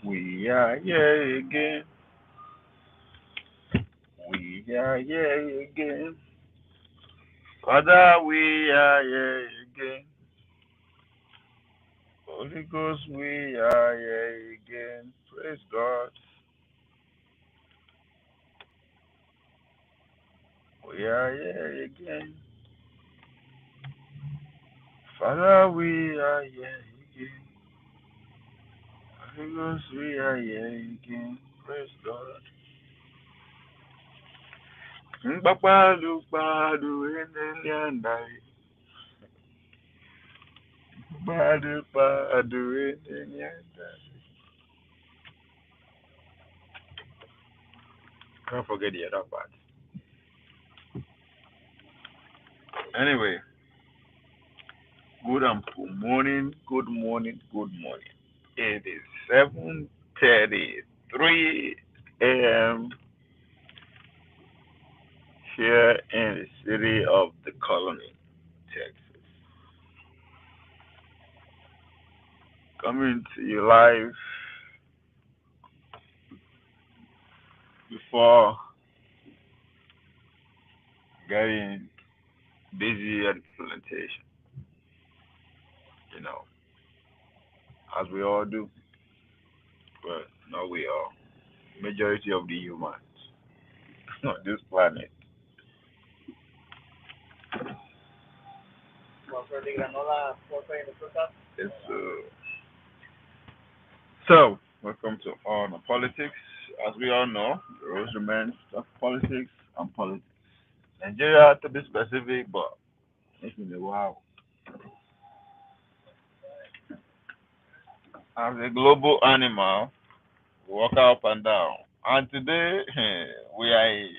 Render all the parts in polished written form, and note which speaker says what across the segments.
Speaker 1: We are here again. We are here again. Father, we are here again. Holy Ghost, we are here again. Praise God. We are here again. Father, we are here again. Holy Ghost, we are here again. Praise God. Mbapadu, padu, eneli andai. Padu, padu, eneli andai. Can't forget the other part. Anyway, morning, good morning, good morning. It is 7:33 a.m. here in the city of the colony, Texas. Coming to you live before getting busy at the plantation. You know, as we all do, but not we all. Majority of the humans on this planet. It's, so, welcome to On Politics. As we all know, the rules remain of politics and politics. Nigeria, to be specific, but it's been a while. As a global animal, we walk up and down. And today, we are in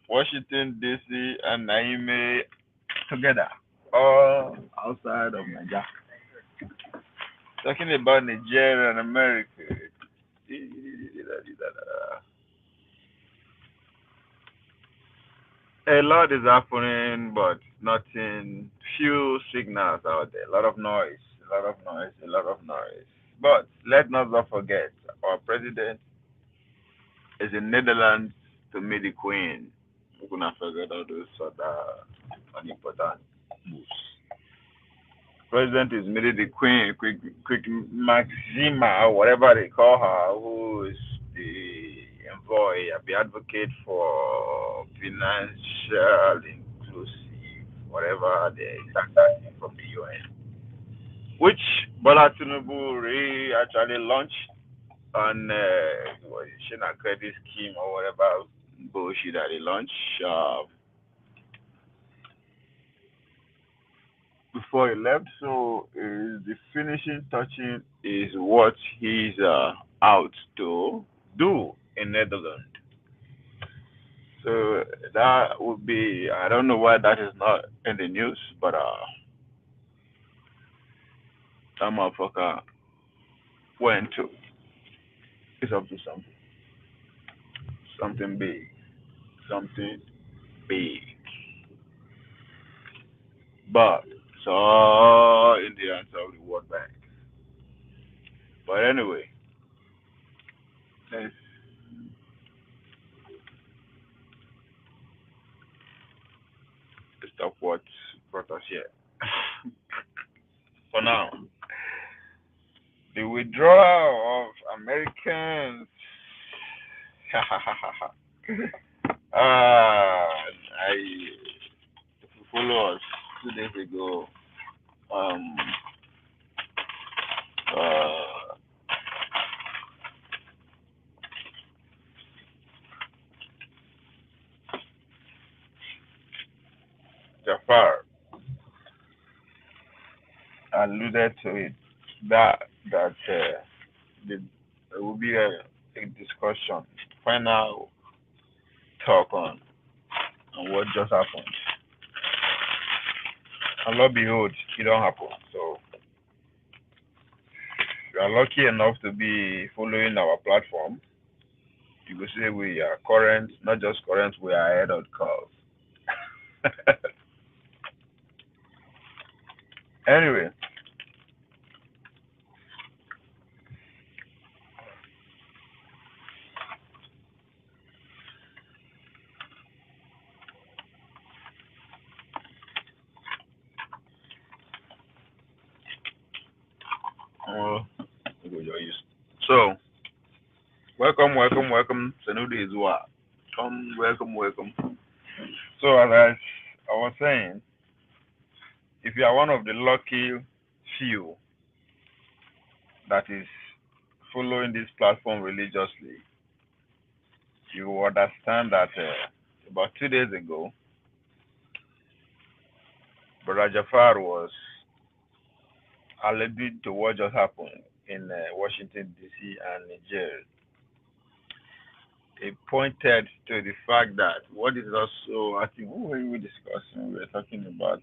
Speaker 1: Washington, D.C. and Naime together, all outside of Nigeria. Talking about Nigeria and America. A lot is happening, but nothing, few signals out there. A lot of noise, a lot of noise, a lot of noise. But let us not forget, our president is in Netherlands to meet the Queen. We're gonna forget all those other unimportant moves. President is meeting the Queen, quick Maxima, or whatever they call her, who is the envoy, the advocate for financial inclusive, whatever the exact thing from the UN, which Bola Tinubu actually launched on Shina credit scheme or whatever bullshit that he launched before he left. So the finishing touching is what he's out to do in Netherlands. So that would be, I don't know why that is not in the news, but that motherfucker went to. It's up to something big, something big. But it's all in the hands of the World Bank. But anyway, let's stop what brought us here. For now, the withdrawal of Americans. I if you follow us 2 days ago, um, uh, Jafar alluded to it that there will be a discussion, final talk on what just happened. And Lord behold, it don't happen. So if you are lucky enough to be following our platform, you could say we are current, not just current, we are ahead of curve. Anyway, Oh, so, welcome. Sanudi is what? Come, welcome. So, as I was saying, if you are one of the lucky few that is following this platform religiously, you will understand that about 2 days ago, Brother Jafar was alluded to what just happened in Washington, D.C. and Niger. He pointed to the fact that what is also, I think, what were we discussing? We were talking about,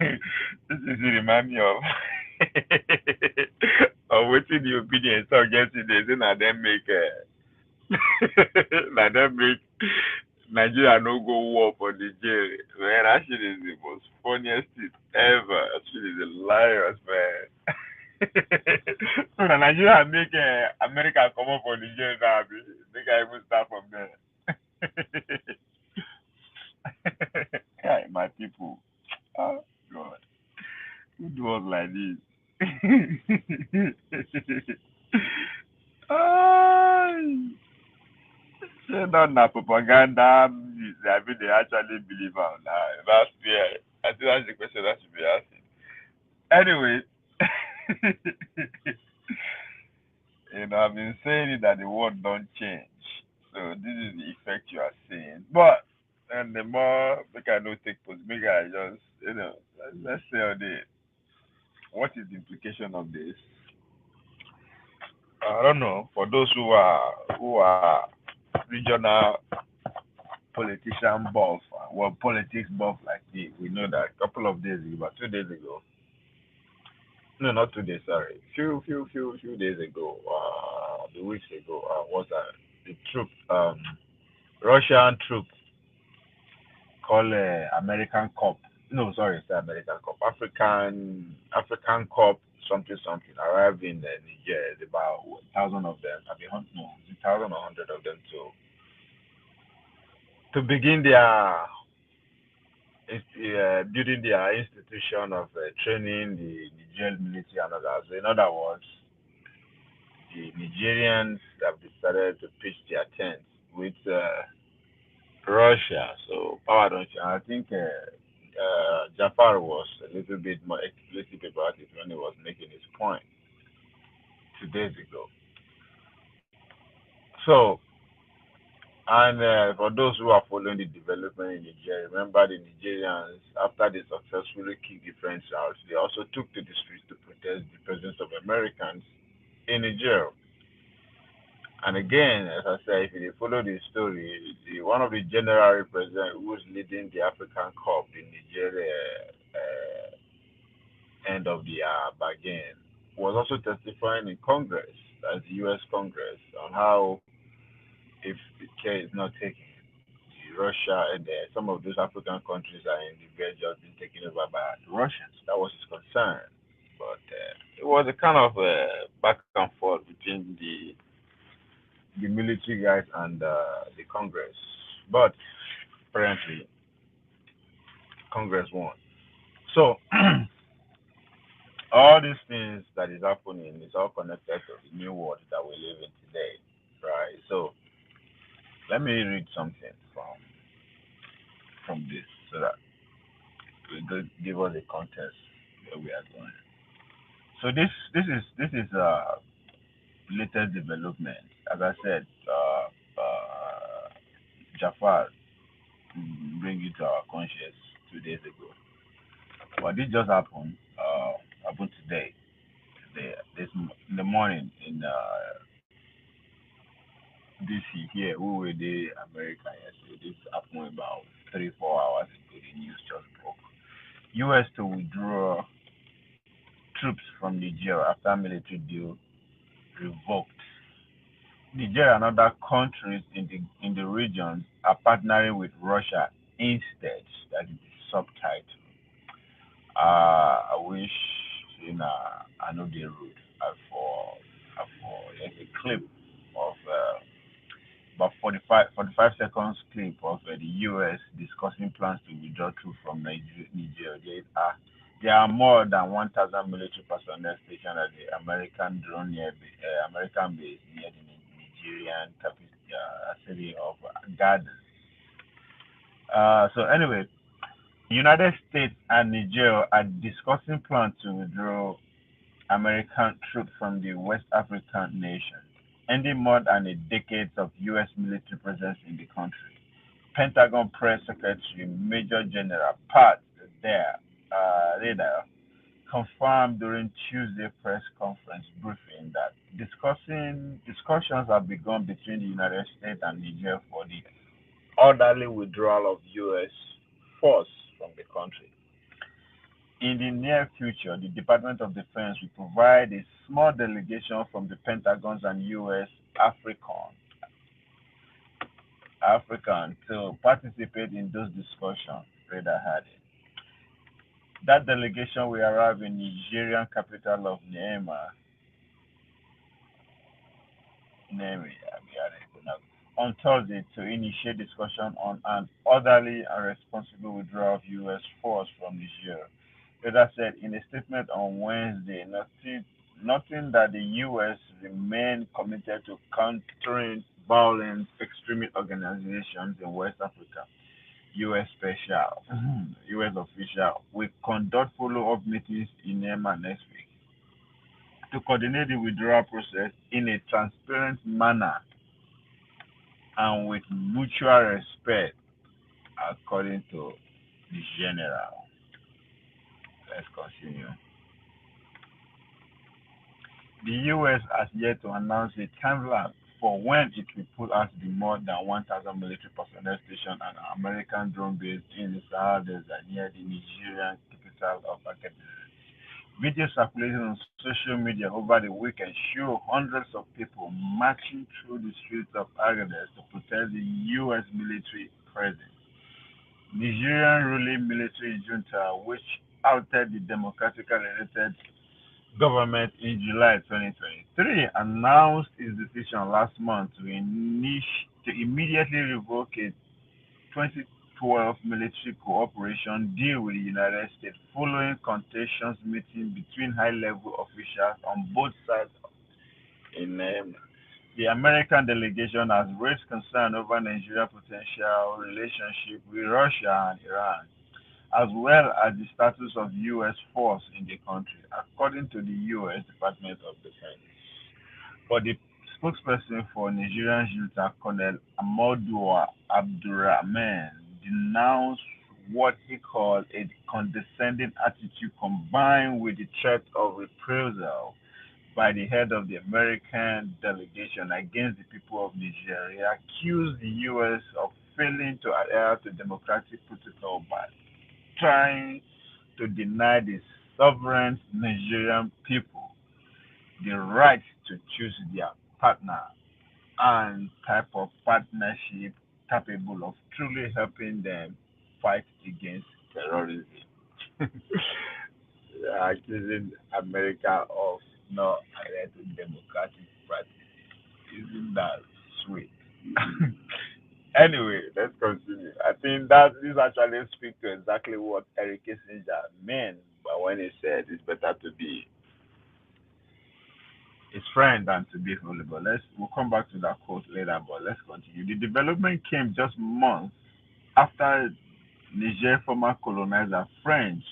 Speaker 1: this is remind me of, of waiting the obedience of yesterday, saying that them make, that them make Nigeria no go war for Nigeria. Man, that shit is the most funniest thing ever. That shit is hilarious, man. So the Nigeria make America come up for Nigeria now. They can even start from there. Yeah, my people. Oh God, who do us like this? Ay, say not na propaganda. I mean, they actually believe am now. That's fair. I think that's the question that should be asking. Anyway, I've been saying it that the world don't change. So this is the effect you are seeing. But and the more make I no take post, make I just let's say on the what is the implication of this? I don't know. For those who are regional politician buff, well politics buff like me, we know that a couple of days ago, about 2 days ago. No, not 2 days. Sorry, few days ago. The weeks ago. Was that the troop? Russian troop called American Cop. No, sorry, it's the American Cop. African Cop something arrived in Niger. About 1,000 of them. I mean, no, 1,000 or 100 of them to begin their building their institution of training the Nigerian military and others. So in other words, the Nigerians have decided to pitch their tents with Russia. So power don't change. I think Jafar was a little bit more explicit about it when he was making his point 2 days ago. So, and for those who are following the development in Nigeria, remember the Nigerians, after they successfully kicked the French out, they also took to the streets to protest the presence of Americans in Nigeria. And again, as I say, if you follow the story, one of the general president who was leading the African Cup in Nigeria end of the bargain was also testifying in Congress, as the U.S. Congress, on how if the care is not taken, Russia and some of those African countries are in the verge of being taken over by the Russians. That was his concern. But it was a kind of back and forth between the military guys and the Congress. But apparently, Congress won. So all these things that is happening is all connected to the new world that we live in today, right? So let me read something from this so that it will give us a context where we are going. So this is latest development. As I said, Jafar bring it to our conscience 2 days ago. But this just happened today. This in the morning in DC here. We were in America yesterday. This happened about 3 4 hours ago. The news just broke. U.S. to withdraw troops from Niger after military deal revoked. Niger and other countries in the region are partnering with Russia instead. That is the subtitle. I wish I know the route. For there's a clip of about 45 seconds clip of the U.S. discussing plans to withdraw troops from Niger. There are more than 1,000 military personnel stationed at the American base near the Nigerian capital city of Garden. So anyway, United States and Niger are discussing plans to withdraw American troops from the West African nation, ending more than a decade of U.S. military presence in the country. Pentagon Press Secretary Major General Pat Ryder confirmed during Tuesday press conference briefing that discussions have begun between the United States and Niger for the orderly withdrawal of U.S. force from the country. In the near future, the Department of Defense will provide a small delegation from the Pentagon and U.S. African to participate in those discussions, Reda added. That delegation will arrive in Nigerian capital of Niamey on Thursday to initiate discussion on an orderly and responsible withdrawal of U.S. force from Niger. Reda said in a statement on Wednesday, noting that the U.S. remain committed to countering violent extremist organizations in West Africa. U.S. official will conduct follow-up meetings in Niamey next week to coordinate the withdrawal process in a transparent manner and with mutual respect, according to the general. Let's continue. The U.S. has yet to announce a timeline for when it will pull out the more than 1,000 military personnel stationed at an American drone base in the Sahara Desert near the Nigerian capital of Agadez. Videos circulating on social media over the weekend show hundreds of people marching through the streets of Agadez to protest the U.S. military presence. Nigerian ruling military junta, which ousted the democratically elected government in July 2023, announced its decision last month to immediately revoke a 2012 military cooperation deal with the United States following contentious meetings between high-level officials on both sides in the American delegation has raised concern over Nigeria's potential relationship with Russia and Iran, as well as the status of U.S. force in the country, according to the U.S. Department of Defense. But the spokesperson for Nigerian junta, Colonel Amadou Abdurrahman, denounced what he called a condescending attitude combined with the threat of reprisal by the head of the American delegation against the people of Nigeria, accused the U.S. of failing to adhere to democratic protocol by trying to deny the sovereign Nigerian people the right to choose their partner and type of partnership capable of truly helping them fight against terrorism. Accusing America of not adhering to democratic practices. Isn't that sweet? Anyway, let's continue. I think that this actually speaks to exactly what Eric Kissinger meant but when he said it's better to be his friend than to be available. We'll come back to that quote later, but let's continue. The development came just months after Niger former colonizer French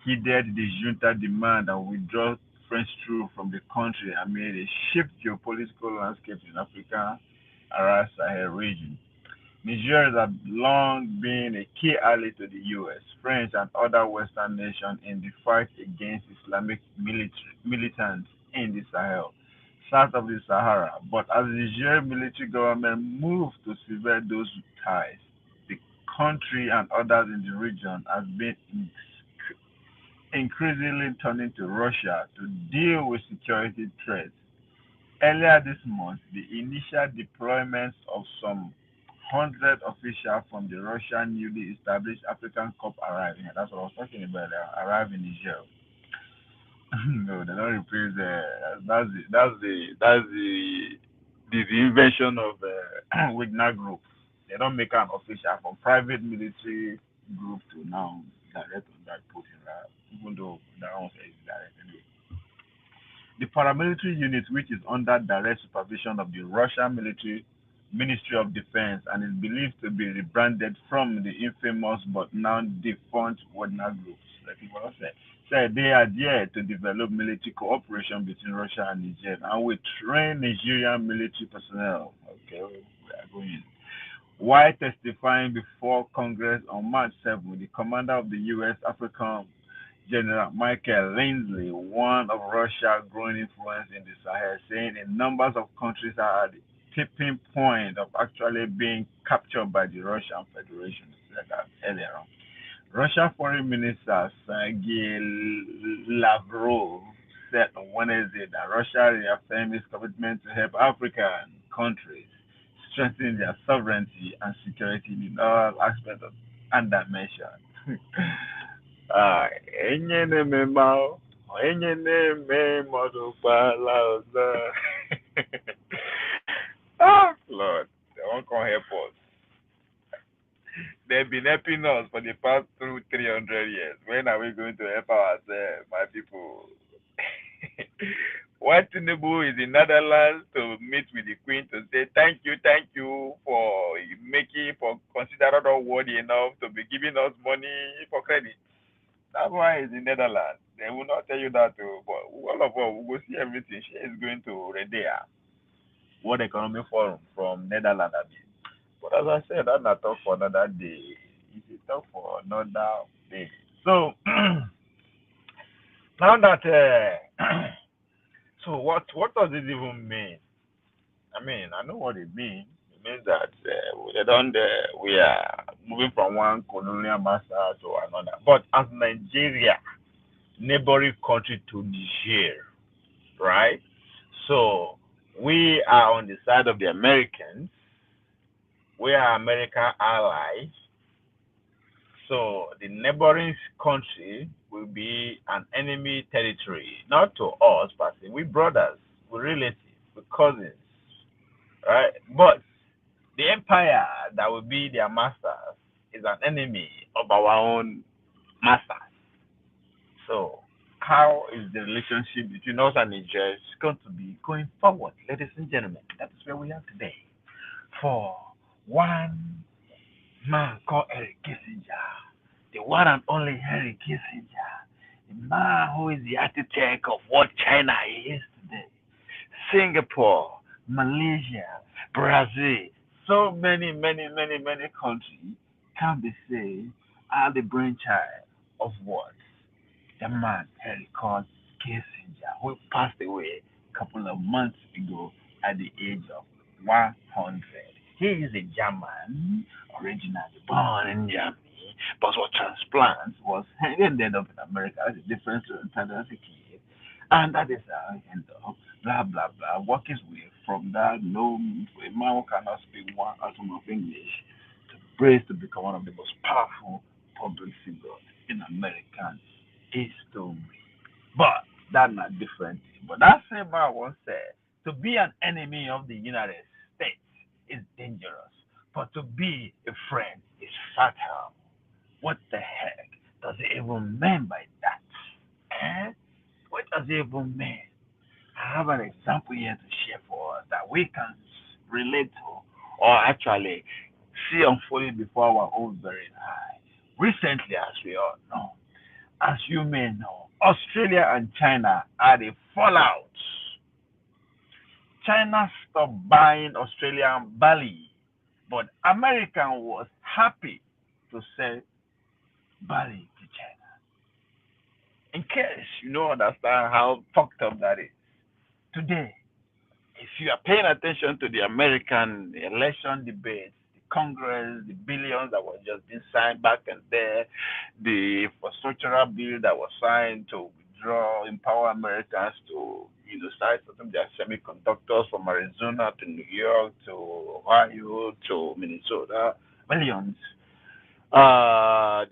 Speaker 1: heeded the junta demand and withdraw French troops from the country amid a shift geopolitical landscape in Africa around Sahel region. Niger has long been a key ally to the U.S., French, and other Western nations in the fight against Islamic militants in the Sahel, south of the Sahara. But as the Niger military government moved to sever those ties, the country and others in the region has been increasingly turning to Russia to deal with security threats. Earlier this month, the initial deployments of some 100 officials from the Russian newly established African Corps arrived. That's what I was talking about. They arrived in Niger. No, they don't replace the. That's the the invention of Wagner Group. They don't make an official from private military group to now direct on that Putin, right? Even though that one is direct anyway. The paramilitary unit, which is under direct supervision of the Russian military Ministry of Defense and is believed to be rebranded from the infamous but now defunct Wagner Group, like it was said they are there to develop military cooperation between Russia and Niger and will train Nigerian military personnel. Okay, we are going. While testifying before Congress on March 7, the commander of the U.S. African General Michael Lindsay warned of Russia's growing influence in the Sahel, saying a number of countries are at the tipping point of actually being captured by the Russian Federation. Said that earlier on. Russia Foreign Minister Sergei Lavrov said on Wednesday that Russia reaffirmed its commitment to help African countries strengthen their sovereignty and security in all aspects of and dimensions. Enye na-eme mao, enye na-eme mmadụ kpala ọzọ. Lord, they won't come help us. They've been helping us for the past 300 years. When are we going to help ourselves, my people? Why Tinubu is in Netherlands to meet with the Queen to say thank you for making for considered us worthy enough to be giving us money for credit. That's why he's in Netherlands. They will not tell you that, but all of us will see everything. She is going to Redea, World Economic Forum from Netherlands. But as I said, I'm not talk for another day. It's a talk for another day. So now that so what does it even mean? I mean, I know what it means. It means that we are moving from one colonial master to another. But as Nigeria, neighboring country to Niger, right? So we are on the side of the Americans. We are American allies. So the neighboring country will be an enemy territory, not to us, but we brothers, we relatives, we cousins, right? But the empire that will be their masters is an enemy of our own masters. So how is the relationship between us and Niger going to be going forward, ladies and gentlemen? That is where we are today. For one man called Eric Kissinger, the one and only Henry Kissinger, the man who is the architect of what China is today, Singapore, Malaysia, Brazil, so many countries can be said are the brainchild of what? The man Henry called Kissinger, who passed away a couple of months ago at the age of 100. He is a German, originally born in Germany, but was transplanted, was ended up in America as a different student as a kid. And that is how he ended up, blah, blah, blah, work his way from that, no, a man who cannot speak one atom of English, to praise to become one of the most powerful public figures in American history. But that's not different. But that same man once said, to be an enemy of the United States is dangerous, but to be a friend is fatal. What the heck does it even mean by that? Eh? What does it even mean? I have an example here to share for us that we can relate to or actually see unfolding before our own very eyes. Recently, as we all know, as you may know, Australia and China had a fallout. China stopped buying Australian barley, but America was happy to sell barley to China. In case you don't understand how fucked up that is, today, if you are paying attention to the American election debates, the Congress, the billions that were just being signed back and there, the infrastructural bill that was signed to withdraw, empower Americans to start some their semiconductors from Arizona to New York to Ohio to Minnesota, millions. The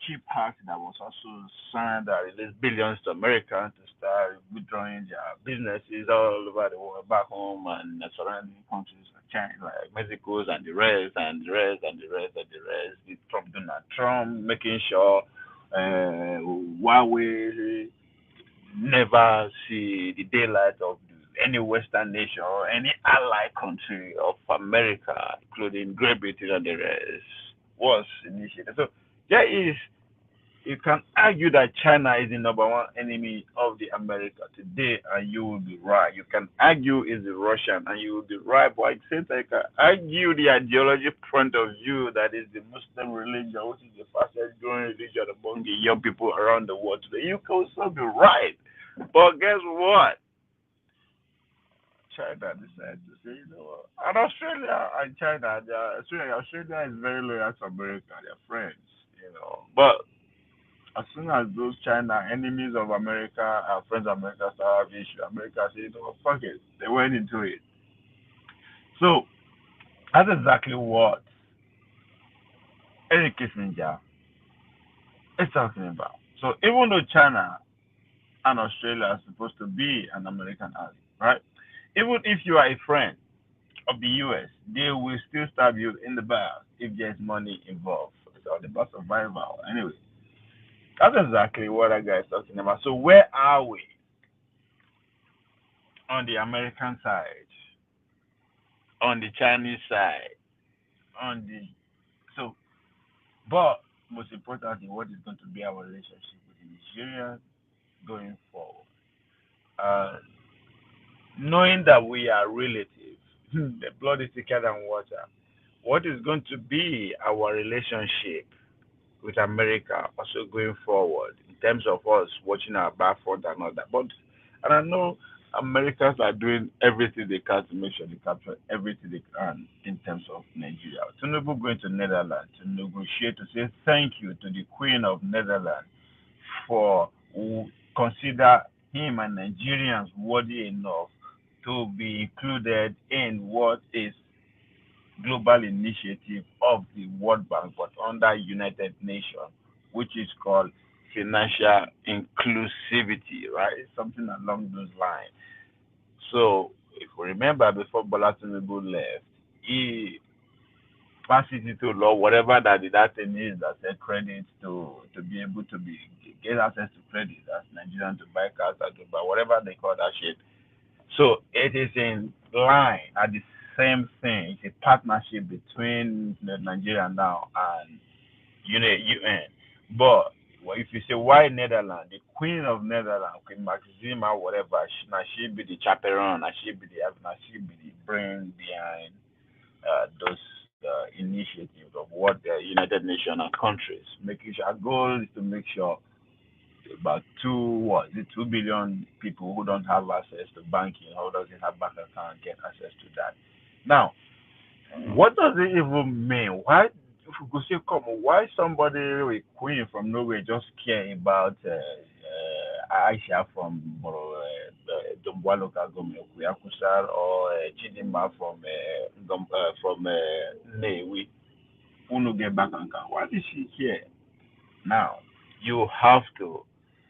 Speaker 1: cheap act that was also signed that released billions to America to start withdrawing their businesses all over the world, back home and the surrounding countries like China, like Mexico's and the rest, and the rest, and the rest, and the rest. Donald Trump making sure Huawei never see the daylight of any Western nation or any allied country of America, including Great Britain and the rest, was initiated. So there is, you can argue that China is the number one enemy of the America today, and you will be right. You can argue is the Russian, and you will be right. But at the same time, you can argue the ideology point of view that is the Muslim religion, which is the fastest growing religion among the young people around the world today. You can also be right. But guess what? China decided to say, you know what? And Australia and China, Australia is very loyal to America. They're friends, you know. But as soon as those China enemies of America and friends of America start having issue, America said, you know, fuck it. They went into it. So that's exactly what Eric Kissinger is talking about. So even though China and Australia are supposed to be an American ally, right? Even if you are a friend of the US, they will still stab you in the back if there's money involved. It's all about survival. Anyway, that's exactly what that guy is talking about. So where are we on the American side, on the Chinese side, on the so but most importantly, what is going to be our relationship with Nigeria going forward? Uh, Knowing that we are relatives, the blood is thicker than water. What is going to be our relationship with America also going forward in terms of us watching our back front and all that? But and I know Americans are doing everything they can to make sure they capture everything they can in terms of Nigeria. Tinubu going to Netherlands to negotiate to say thank you to the Queen of Netherlands for who consider him and Nigerians worthy enough to be included in what is global initiative of the World Bank, but under United Nations, which is called financial inclusivity, right? It's something along those lines. So, if we remember, before Bola Tinubu left, he passed it into law, whatever that thing is that said credit to be able to be get access to credit as Nigerian to buy cars, to buy whatever they call that shit. So it is in line at the same thing. It's a partnership between Nigeria now and UN. But if you say why Netherlands, the Queen of Netherlands, Queen Maxima, whatever, she be the chaperone, she be the brain behind those initiatives of what the United Nations and countries making sure. Our goal is to make sure about 2 billion people who don't have access to banking or doesn't have bank account get access to that. Now, what does it even mean? Why, if we go say, come, why somebody with Queen from Norway just care about Aisha from Dombwa local government, Kuyakusar, or Chidima from Newi, who no get back account? Why is she here? Now, you have to.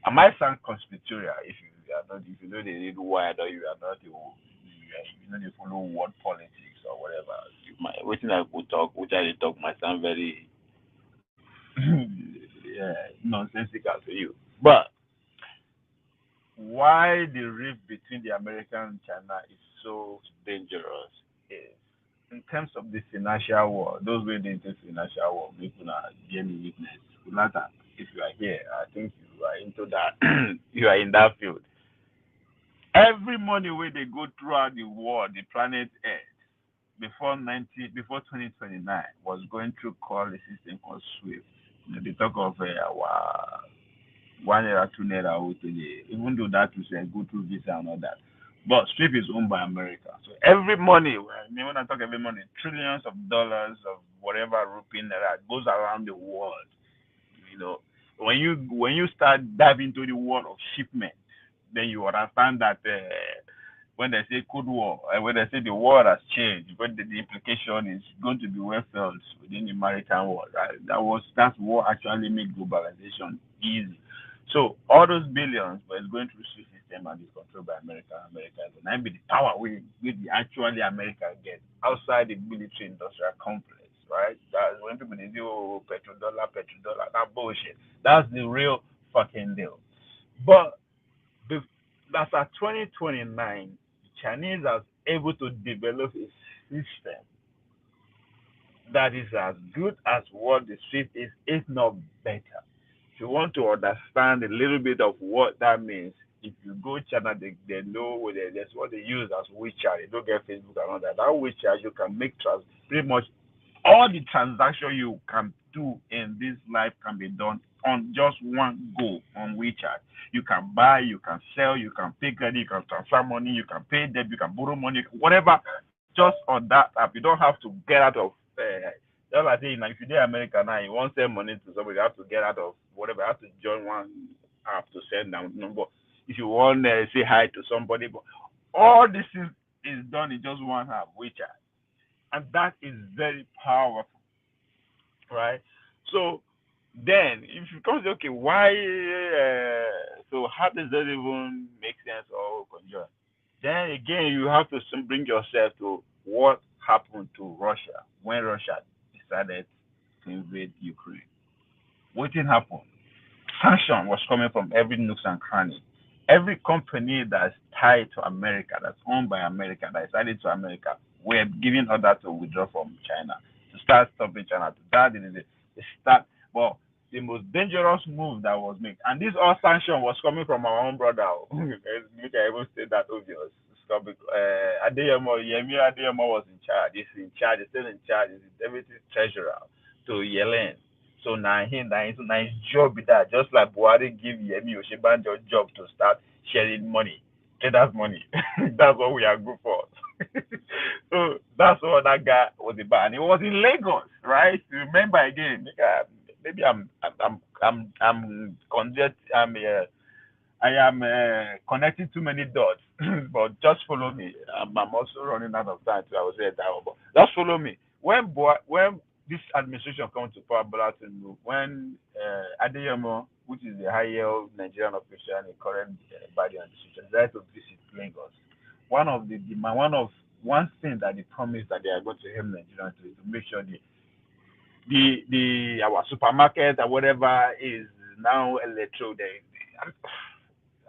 Speaker 1: I might sound conspiratorial if you are not, if you know the read wide or you are not, you know, they follow world politics or whatever. You might, waiting I could talk, which I talk might sound very yeah, nonsensical to you. But why the rift between the American and China is so dangerous is in terms of the financial war. Those who didn't take financial war, people are daily witness. Ulata, if you are here, I think you are into that. You are in that field. Every money where they go throughout the world, the planet Earth, before 2029 was going through call a system called SWIFT. You know, they talk of our 1 naira, 2 naira, even though that is a go through visa and all that. But SWIFT is owned by America. So every money, when I talk every money, trillions of dollars of whatever rupee that goes around the world. You know, when you start diving into the world of shipment, then you understand that when they say Cold War, and when they say the world has changed, when the implication is going to be well felt within the maritime world, right? That's what actually made globalization easy. So all those billions, but it's going through SWIFT system and it's controlled by America. America will now be the power we actually America gets outside the military industrial complex, right? That's when people they do petrodollar, that bullshit. That's the real fucking deal. But the, that's at 2029, Chinese are able to develop a system that is as good as what the Swift is, if not better. If you want to understand a little bit of what that means, if you go China, they know that's what they use as WeChat. They don't get Facebook and all that. That WeChat, you can make pretty much all the transaction you can do in this life can be done on just one go on WeChat. You can buy, you can sell, you can pay credit, you can transfer money, you can pay debt, you can borrow money, whatever. Just on that app, you don't have to get out of. Just like saying, like if you're in America now, you want to send money to somebody, you have to get out of whatever. You have to join one app to send down number. If you want to say hi to somebody, but all this is done in just one app, WeChat, and that is very powerful, right? So then, if you come to okay, why? So how does that even make sense or conjure? Then again, you have to bring yourself to what happened to Russia when Russia decided to invade Ukraine. What didn't happen? Sanction was coming from every nooks and cranny. Every company that's tied to America, that's owned by America, that is added to America, were giving order to withdraw from China, to start stopping China. That is the start. Well, the most dangerous move that was made, and this all sanction was coming from our own brother. Make I even say that obvious. Adeyemo, Yemi Adeyemo was in charge. He's in charge. He's still in charge. He's the deputy treasurer to Yellen. So now his job is that just like Buhari give Yemi Oshibanjo job to start sharing money, traders money. That's what we are good for. So that's what that guy was about, and it was in Lagos, right? Remember again, maybe I'm conject I'm I am connecting too many dots, but just follow me. I'm also running out of time, so I will say that one. But just follow me. When this administration comes to power, when Adeyemo, which is the higher Nigerian official and the current body administration, decided to visit Lagos, one of the demand, one thing that they promised that they are going to help Nigerians to make sure the our supermarket or whatever is now electro.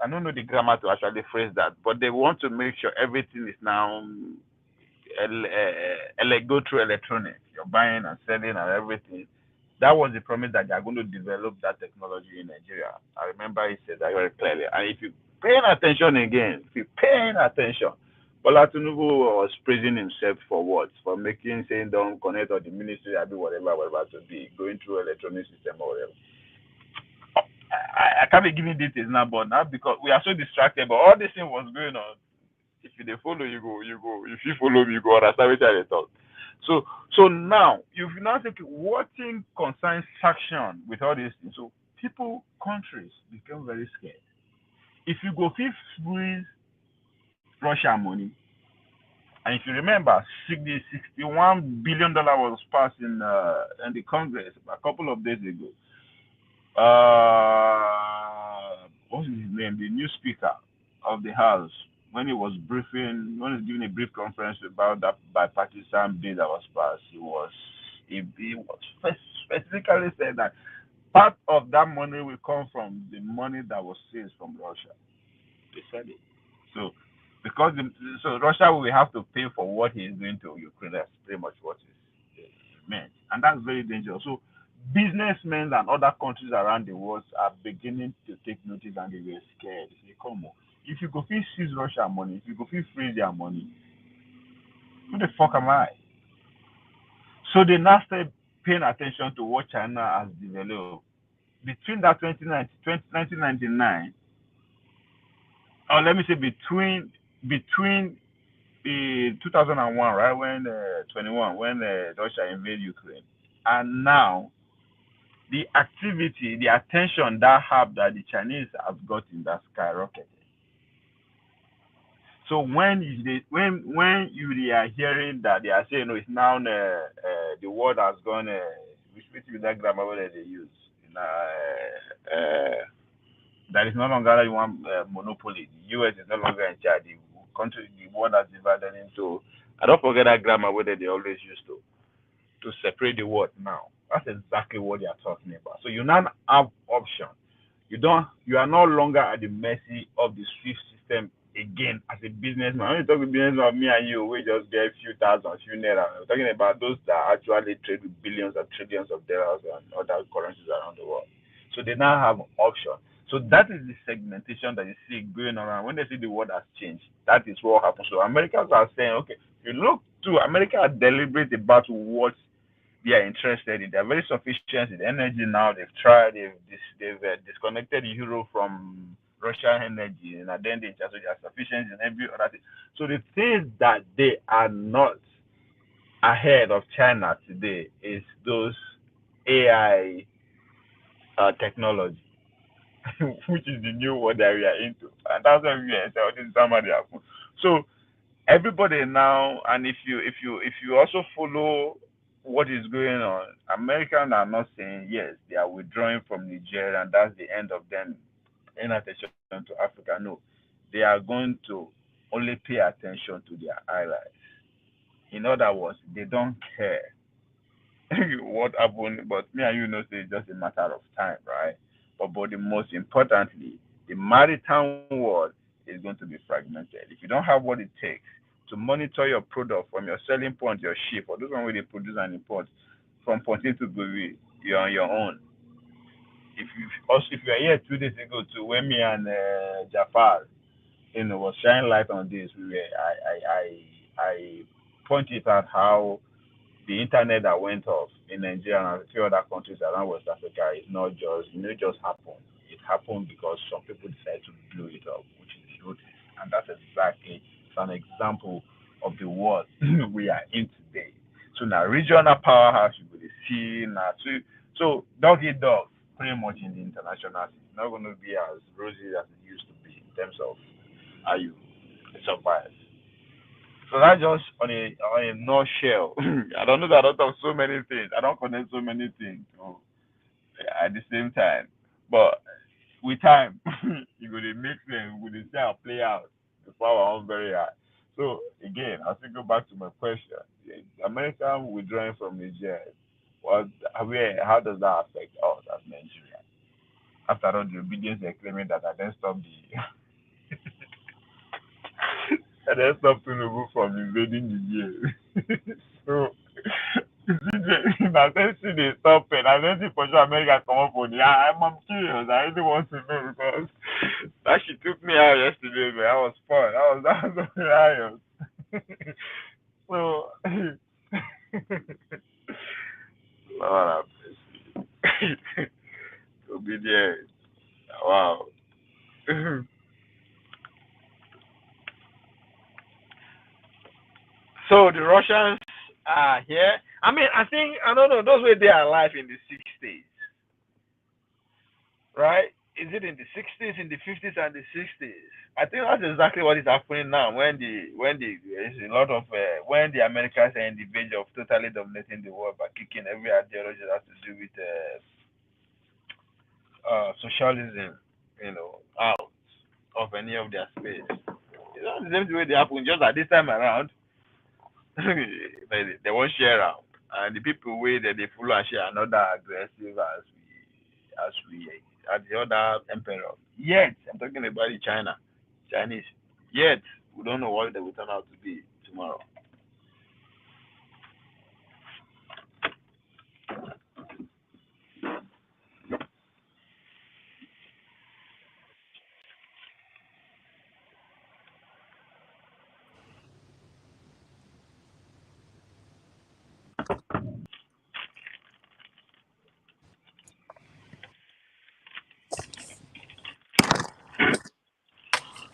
Speaker 1: I don't know the grammar to actually phrase that, but they want to make sure everything is now go through electronic. You're buying and selling and everything. That was the promise that they are going to develop that technology in Nigeria. I remember he said that very clearly. And if you paying attention again, if you paying attention, Bola Tinubu was praising himself for what? For making saying don't connect or the ministry, I do whatever to be going through electronic system or whatever. I can't be giving details now, but now because we are so distracted, but all this thing was going on. If you they follow, you go. If you follow me, you go understand what I thought. So now, if you now think what thing concerns sanction with all these things, so people, countries become very scared. If you go freeze Russia money, and if you remember, $61 billion was passed in the Congress a couple of days ago. What's his name? The new speaker of the House, when he was giving a brief conference about that bipartisan bill that was passed, he was specifically said that part of that money will come from the money that was seized from Russia. They said it. So because so Russia will have to pay for what he is doing to Ukraine. That's pretty much what it meant, and that's very dangerous. So businessmen and other countries around the world are beginning to take notice, and they were scared. They say, "Come on, if you go seize Russia money, if you go freeze their money, who the fuck am I?" So they now start paying attention to what China has developed between that 1999, or let me say between the 2001, right, when 21, when Russia invaded Ukraine, and now the activity, the attention that the Chinese have gotten that skyrocketed. So when you are hearing that they are saying, no, it's now the world has gone, which with that grammar word that they use, that is no longer one monopoly. The U.S. is no longer in charge. The world has divided into. I don't forget that grammar word that they always used to separate the word now. That's exactly what they are talking about. So you now have option. You are no longer at the mercy of the SWIFT system again as a businessman. When you talk with businessman of me and you, we just get a few thousand, few naira. We're talking about those that actually trade with billions and trillions of dollars and other currencies around the world. So they now have option. So that is the segmentation that you see going on. When they see the world has changed, that is what happens. So Americans are saying, okay, you look to America are deliberate about what they are interested in. They are very sufficient in energy now. They've tried. They've disconnected Europe from Russian energy, and then they just are sufficient in every other thing. So the things that they are not ahead of China today is those AI technology, which is the new one that we are into, and that's why we are saying somebody happen. So everybody now, and if you also follow what is going on, Americans are not saying yes, they are withdrawing from Nigeria and that's the end of them paying attention to Africa. No, they are going to only pay attention to their allies. In other words, they don't care what happened, but me and you know say it's just a matter of time, right? But the most importantly, the maritime world is going to be fragmented. If you don't have what it takes to monitor your product from your selling point, your ship, or those one where they produce and import from point A to B, you're on your own. If you are here 2 days ago to when me and Jafar, was shining light on this, I pointed out how the internet that went off in Nigeria and a few other countries around West Africa is not just just happened. It happened because some people decided to blow it up, which is noticed. And that's exactly an example of the world we are in today. So now regional powerhouse you will see now. So dog eat dog pretty much in the international scene. It's not going to be as rosy as it used to be in terms of how you survive. So that's just on a nutshell. I don't know that I don't talk so many things. I don't connect so many things at the same time. But with time, you go to make sense. We go to see how play out before our own very hard. So again, I'll still go back to my question. America withdrawing from Nigeria. What how does that affect us as Nigeria? After all the obedience they're claiming that I then stop the and then stop Tinubu from invading Nigeria. So na since they stop it, I don't think for sure America come up with it. I'm curious. I really want to know because that she took me out yesterday, man. That was fun. That was hilarious. So Lord have mercy. Obedience. Wow. So the Russians are here. I mean, I think I don't know. Those were they are alive in the 60s, right? Is it in the 60s, in the 50s, and the 60s? I think that's exactly what is happening now. When the there's a lot of when the Americans are in the verge of totally dominating the world by kicking every ideology that has to do with socialism, out of any of their space. It's not the same way they happen. Just at this time around, they won't share out, and the people wey they follow and share are not that aggressive as we as the other emperor. Yet I'm talking about the Chinese. Yet we don't know what they will turn out to be tomorrow.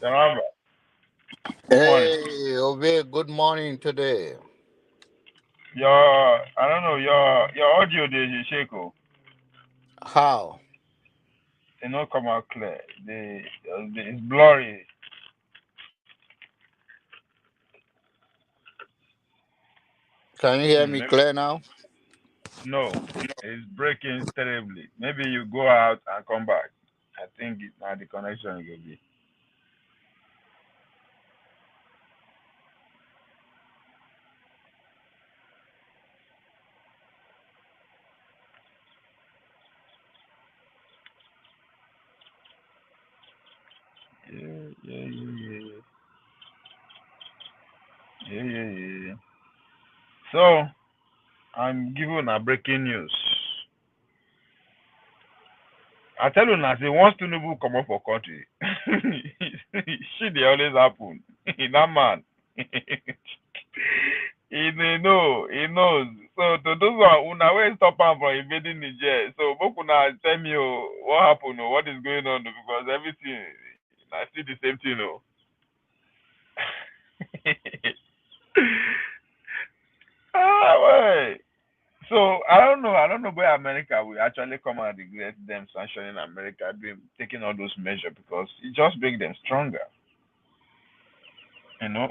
Speaker 1: Remember, good morning.
Speaker 2: Hey, Obe, good morning today.
Speaker 1: I don't know your audio dey shake oh.
Speaker 2: How?
Speaker 1: They not come out clear. It's blurry.
Speaker 2: Can you hear me clear now?
Speaker 1: No, it's breaking terribly. Maybe you go out and come back. I think now the connection will be. Yeah. Yeah. So I'm giving a breaking news. I tell you now, say once Tinubu come up for country, shit they always happen. That man, he knows. So to those who una wey stop am from invading Niger, so make una tell me what happened, what is going on, because everything I see the same thing. Wait. So I don't know where America will actually come and regret them sanctioning America, taking all those measures, because it just make them stronger.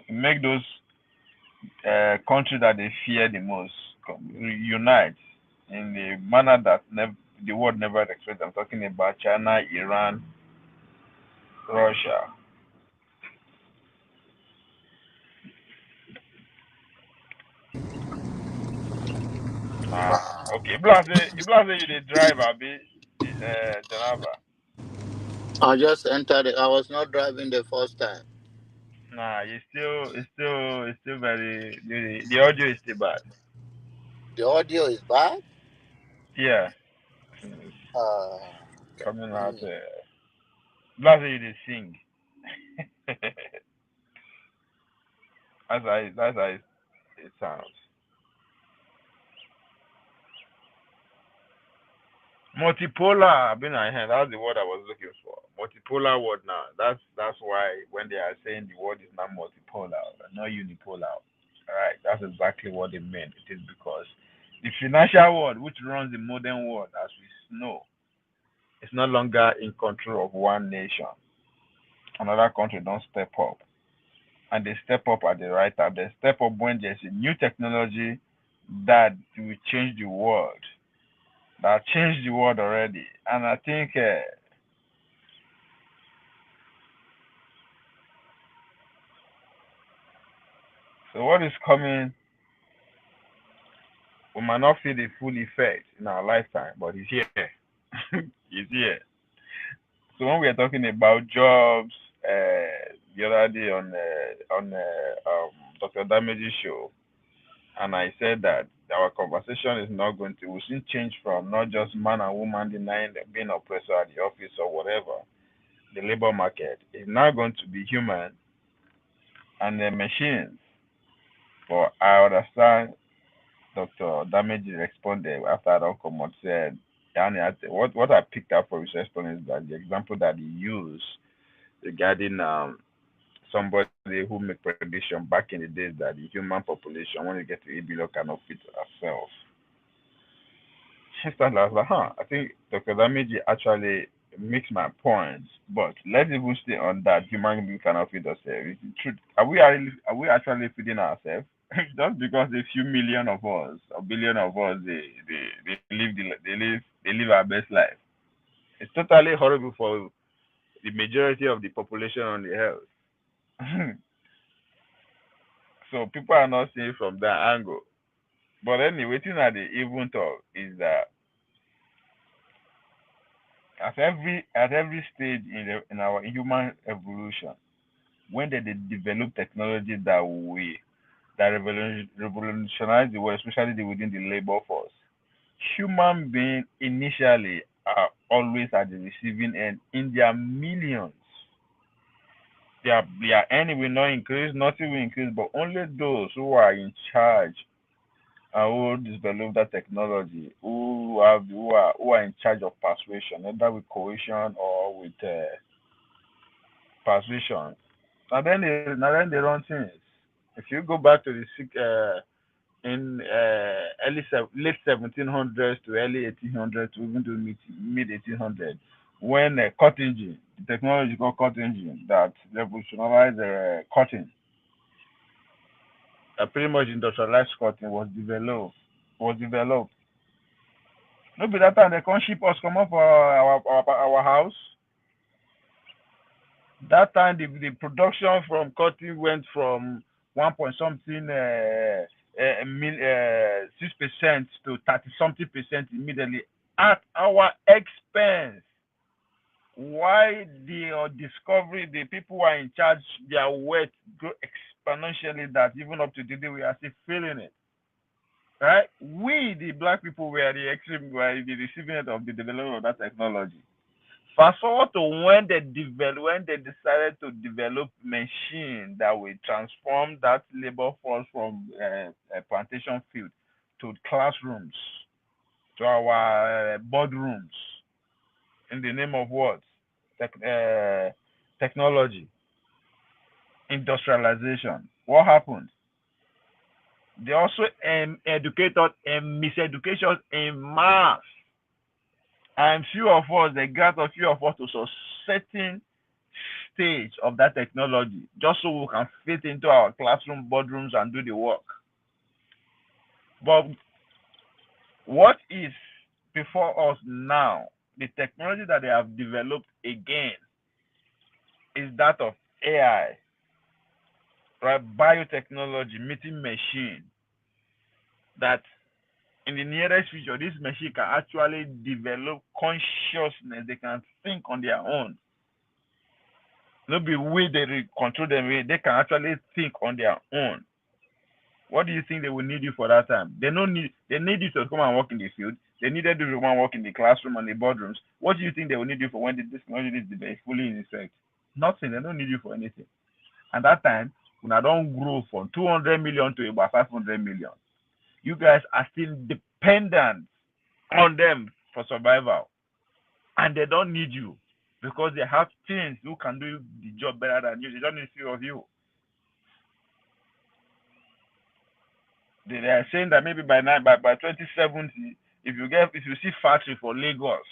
Speaker 1: Make those countries that they fear the most unite in the manner that the world never expected. I'm talking about China, Iran, Russia. Okay. If you the drive, Abi, Janaba.
Speaker 2: I just entered it. I was not driving the first time.
Speaker 1: Nah, it's still very the audio is still bad.
Speaker 2: The audio is bad.
Speaker 1: Yeah,
Speaker 2: Okay.
Speaker 1: coming out. Blase, you they sing. That's how it sounds. Multipolar, I've been ahead. That's the word I was looking for. Multipolar word now. That's why when they are saying the word is not multipolar, not unipolar. All right, that's exactly what they meant. It is because the financial world, which runs the modern world, as we know, is no longer in control of one nation. Another country don't step up, and they step up at the right time. They step up when there's a new technology that will change the world. That changed the world already, and I think. So what is coming, we might not feel the full effect in our lifetime, but it's here. It's here. So when we are talking about jobs, the other day on Dr. Damage's show, and I said that our conversation is not going to, we should change from not just man and woman denying being oppressor at the office or whatever, the labor market is now going to be human and the machines. But I understand Dr. Damage responded after Adokomot said, what I picked up for his response is that the example that he used regarding somebody who make prediction back in the days that the human population, when you get to 8 billion, cannot fit ourselves. Instantly, I was like, I think Dr. Damage actually makes my point, but let's even stay on that human being cannot feed ourselves. Truth. Are we actually feeding ourselves? Just because a few million of us, a billion of us, they live our best life. It's totally horrible for the majority of the population on the earth. So people are not seeing from that angle. But anyway, thing that they even talk is that at every stage in our human evolution, when they develop technology that revolutionize the world, especially within the labor force, human beings initially are always at the receiving end in their millions. Their earning will not increase, nothing will increase, but only those who are in charge and who develop that technology, who are in charge of persuasion, either with coercion or with persuasion. Now then they run things. If you go back to in late 1700s to early 1800s to even to mid 1800s, when cotton engine, the technology called cotton engine that revolutionized cotton, pretty much industrialized cotton was developed. Was developed. No be that time they can't ship us come up for our house. That time the production from cotton went from 1 point something 6% to 30 something percent immediately at our expense. Why the discovery, the people who are in charge, their wealth grow exponentially that even up to today we are still feeling it. Right? We, the black people, were the extreme, were the receiving end of the development of that technology. Fast forward to when they decided to develop machine that will transform that labor force from a plantation field to classrooms, to our boardrooms, in the name of what? Technology, industrialization. What happened? They also educate us and miseducation in mass. And few of us, they grant a few of us to a certain stage of that technology, just so we can fit into our classroom, boardrooms, and do the work. But what is before us now, the technology that they have developed again, is that of AI, right? Biotechnology, meeting machine, that in the nearest future, this machine can actually develop consciousness. They can think on their own. Not be way they control them. They can actually think on their own. What do you think they will need you for that time? They need you to come and work in the field. They needed you to come and work in the classroom and the boardrooms. What do you think they will need you for when this technology is fully in effect? Nothing. They don't need you for anything. And that time, when I don't grow from 200 million to about 500 million, you guys are still dependent on them for survival. And they don't need you because they have things who can do the job better than you. They don't need few of you. They are saying that maybe by 2070, if you see factory for Lagos,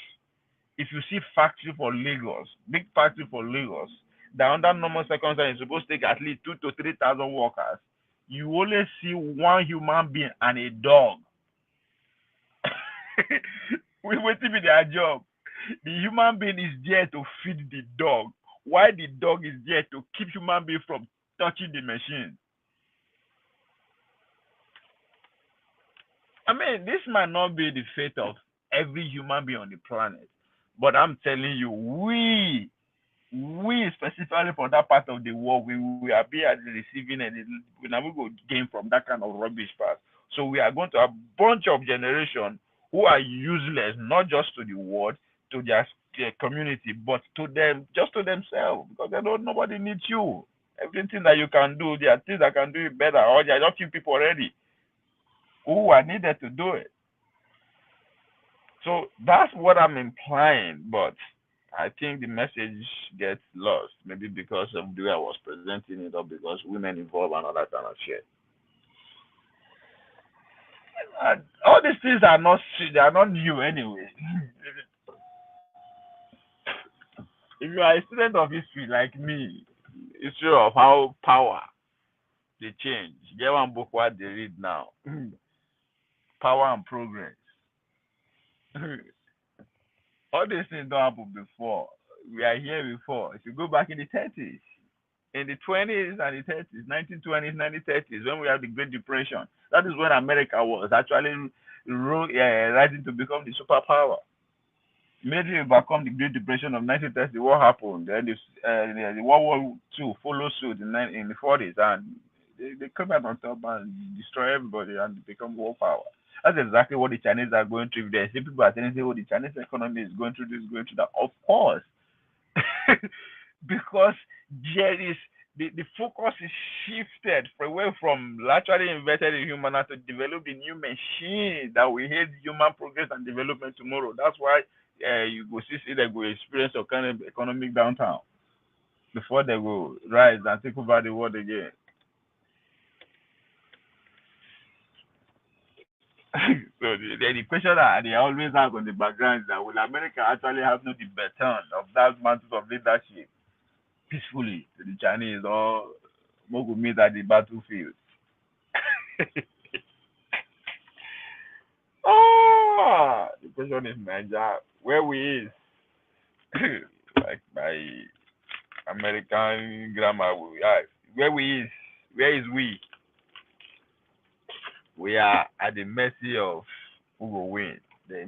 Speaker 1: big factory for Lagos, that under normal circumstances is supposed to take at least 2,000 to 3,000 workers, you only see one human being and a dog. We wait to be their job. The human being is there to feed the dog, while the dog is there to keep human being from touching the machine. I mean, this might not be the fate of every human being on the planet, but I'm telling you, we specifically for that part of the world, we are be at the receiving end. We never go gain from that kind of rubbish part. So we are going to have a bunch of generation who are useless, not just to the world, to their community, but to them, just to themselves, because they don't. Nobody needs you. Everything that you can do, there are things that can do it better, or there are not few people already who are needed to do it. So that's what I'm implying, but I think the message gets lost, maybe because of the way I was presenting it, or because women involved and all that kind of shit. All these things are not new anyway. If you are a student of history like me, history of how power they change. Get one book what they read now. Power and Progress. All these things don't happen before. We are here before. If you go back in the 30s, in the 20s and the 30s, 1920s, 1930s, when we had the Great Depression, that is when America was actually rising to become the superpower. Immediately we overcome the Great Depression of 1930, what happened? Then the World War II followed suit in the 40s, and they come out on top and destroy everybody and become world power. That's exactly what the Chinese are going through. There, see people are telling you, oh, the Chinese economy is going through this, going through that. Of course, because there is the focus is shifted away from actually invested in human to develop the new machine that will aid human progress and development tomorrow. That's why you go see they go experience a kind of economic downtown before they go rise and take over the world again. So the question that they always have on the background is that will America actually have no the baton of that mantle of leadership peacefully to the Chinese, or Mogu meet at the battlefield? The question is Nigeria. Where we is? Like my American grammar will ask. Where we is? Where is we? We are at the mercy of who will win. They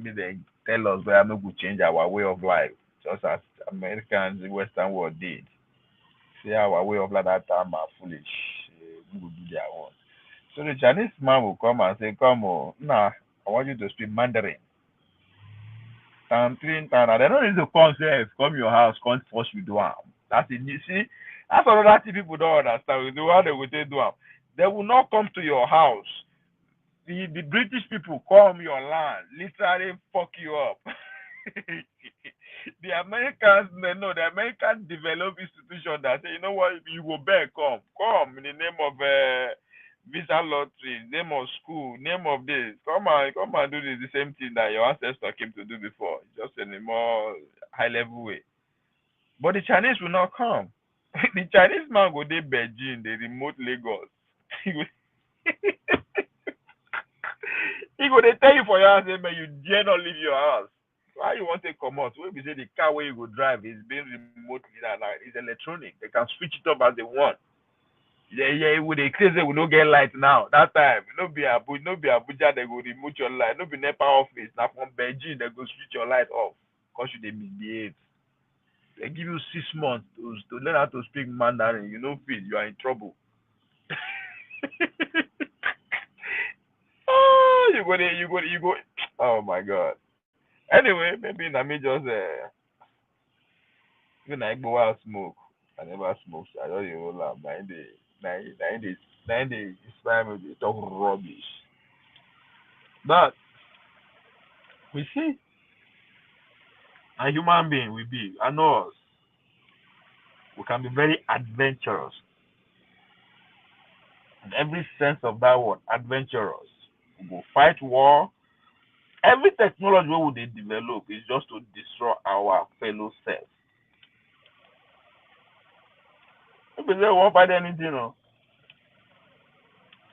Speaker 1: tell us we are not going to change our way of life, just as Americans, the Western world did. See our way of life that time are foolish. We will do their own. So the Chinese man will come and say, "Come on, nah, I want you to speak Mandarin." They don't need to come say, "Come your house, come force you do am." That's it. You see, that's another thing people don't understand. The way they will do am. They will not come to your house. The British people come your land, literally fuck you up. The Americans, they know the Americans develop institution that say, you know what, you go back, come in the name of visa lottery, name of school, name of this. Come and do the same thing that your ancestor came to do before, just in a more high level way. But the Chinese will not come. The Chinese man go to Beijing, the remote Lagos. He go dey tell you for your house, say, man, you dare not leave your house. Why you want to come out? When we say the car where you go drive is being remotely like it's electronic. They can switch it up as they want. Yeah, with the crazy we no get light now. That time, no be Abuja, they go remote your light. No be NEPA office. Now from Beijing, they go switch your light off. Because you they misbehave. They give you 6 months to learn how to speak Mandarin. You know, fit, you are in trouble. Oh, you go. Oh my God. Anyway, maybe na me just when I go out smoke. I never smoke, so I just dey roll am. Na in dey inspire me to talk rubbish. But we see a human being we be, I know us. We can be very adventurous. In every sense of that word, adventurous. We go fight war. Every technology we will develop is just to destroy our fellow self. If we say we won't fight anything, no.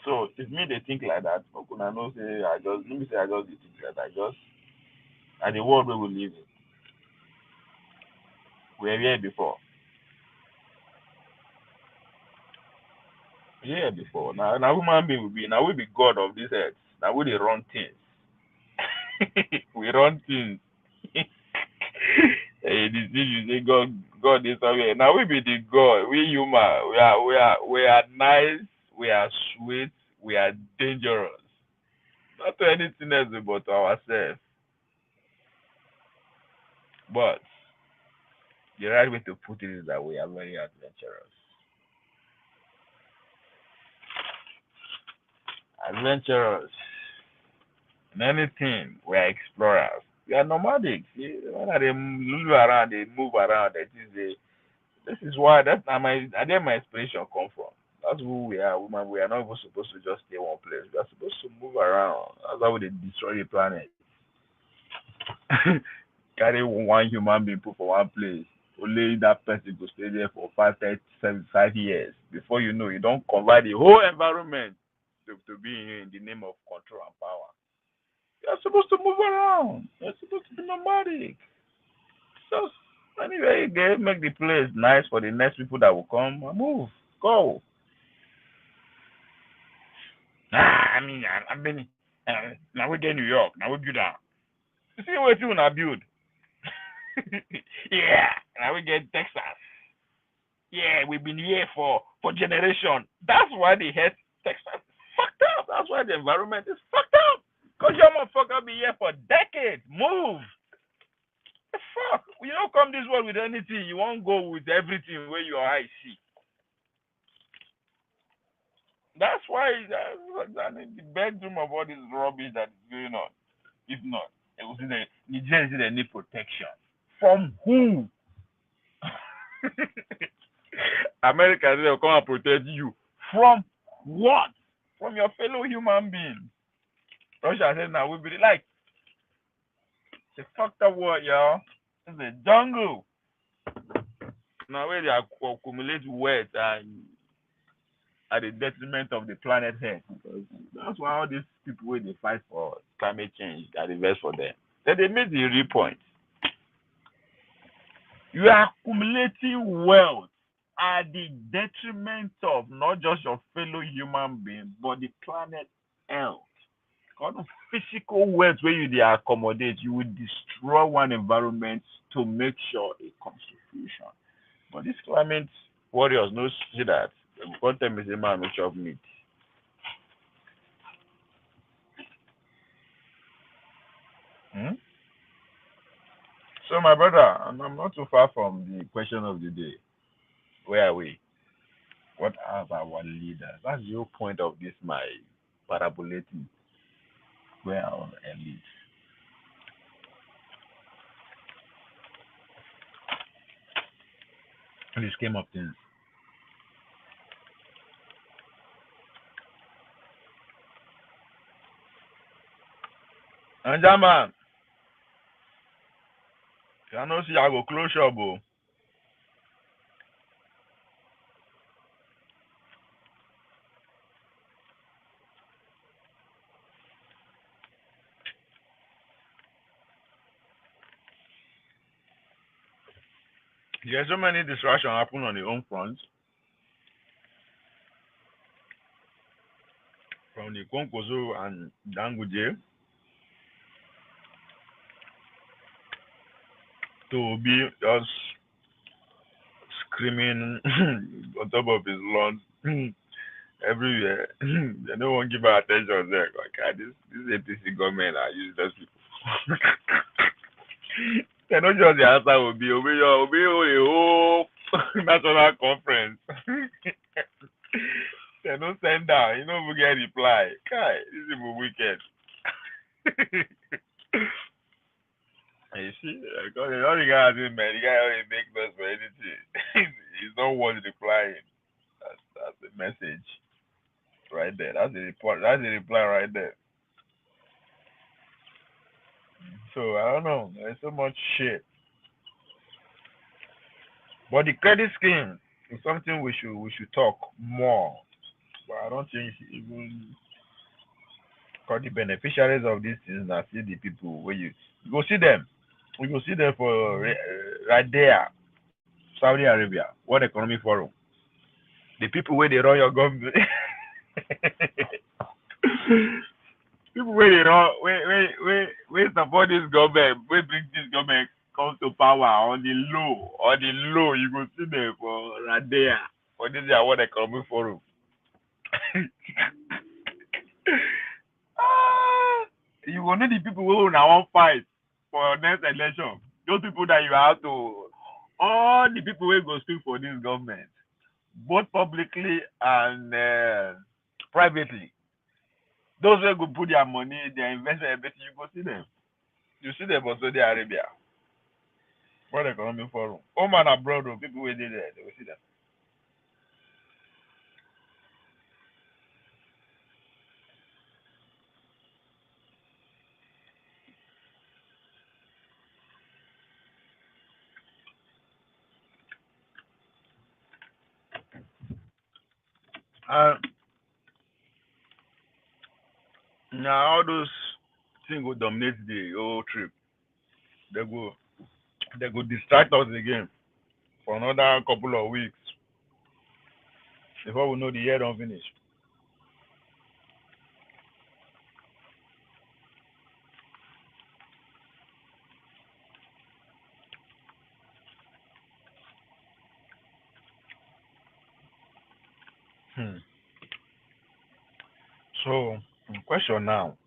Speaker 1: So if me they think like that, I know say let me say I just think like that. Just and the world we will live in. We were here before. Yeah, before. Now human being will be now we be God of this earth. Now we dey run things. We run things. Hey, this thing you say God is somewhere. Now we be the God. We human. We are nice. We are sweet. We are dangerous. Not to anything else but to ourselves. But the right way to put it is that we are very adventurous. Adventurous. In anything, we are explorers. We are nomadic. See, when they move around, they move around. This is why my inspiration come from. That's who we are, woman. We are not even supposed to just stay one place. We are supposed to move around. That's how they destroy the planet. Carry one human being put for one place. Only that person will stay there for 5, 10, 75 years. Before you know, you don't convert the whole environment to be in the name of control and power. You're supposed to move around. You're supposed to be nomadic. Just anyway, you get make the place nice for the next people that will come and move. Go. I mean, I've been now we get New York. Now we build down. You see what you wanna build? Yeah. Now we get Texas. Yeah, we've been here for generation. That's why the head Texas is fucked up. That's why the environment is fucked up. Cause your motherfucker be here for decades. Move. The fuck? You don't come this world with anything. You won't go with everything where your eyes see. That's why the bedroom of all this rubbish that is going on. If not, it was in the Nigerians they need protection. From who? America will come and protect you. From what? From your fellow human being. Russia says now we be like it's a fucked up world, y'all. It's a jungle. Now where they accumulate wealth and at the detriment of the planet Earth. That's why all these people when they fight for climate change are the best for them. Then they make the real point. You are accumulating wealth at the detriment of not just your fellow human being, but the planet Earth. All the physical wealth where you they accommodate, you will destroy one environment to make sure it comes to fruition. But these climate warriors no see that. One time is a man which of meat. Hmm? So my brother, and I'm not too far from the question of the day. Where are we? What are our leaders? That's the whole point of this my parabolating. Where are our elites? In the scheme of things. And man, I know see I go close shop. Oh. There's so many distractions happen on the home front. From the Konkoso and Danguje to be just screaming on top of his lungs everywhere. They don't want to give her attention there. Okay, this APC government are useless people. They don't just the answer will be obey a whole national conference. They don't send down, you know we get reply. Kai, this is wicked. You see, because all the guy has been man, the guy only make noise for anything. He's not worth replying. That's the message right there. That's the report. That's the reply right there. So I don't know. There's so much shit. But the credit scheme is something we should talk more. But I don't think even because the beneficiaries of these things are still the people where you go see them. You go see them for right there, Saudi Arabia, World Economic Forum. The people where they run your government. People where they run, where support this government, where bring this government come to power on the low, you go see them for right there, for this World Economic Forum. You will know the people who now want fight for next election. Those people that you have to, all the people who go speak for this government, both publicly and privately. Those who go put their money, their investment, everything, you go see them. You see them for Saudi Arabia, World Economic Forum. Home and abroad, people who did there, they will see them. Now all those things will dominate the whole trip. They go distract us again for another couple of weeks before we know the year don't finish. Hmm. So, question now.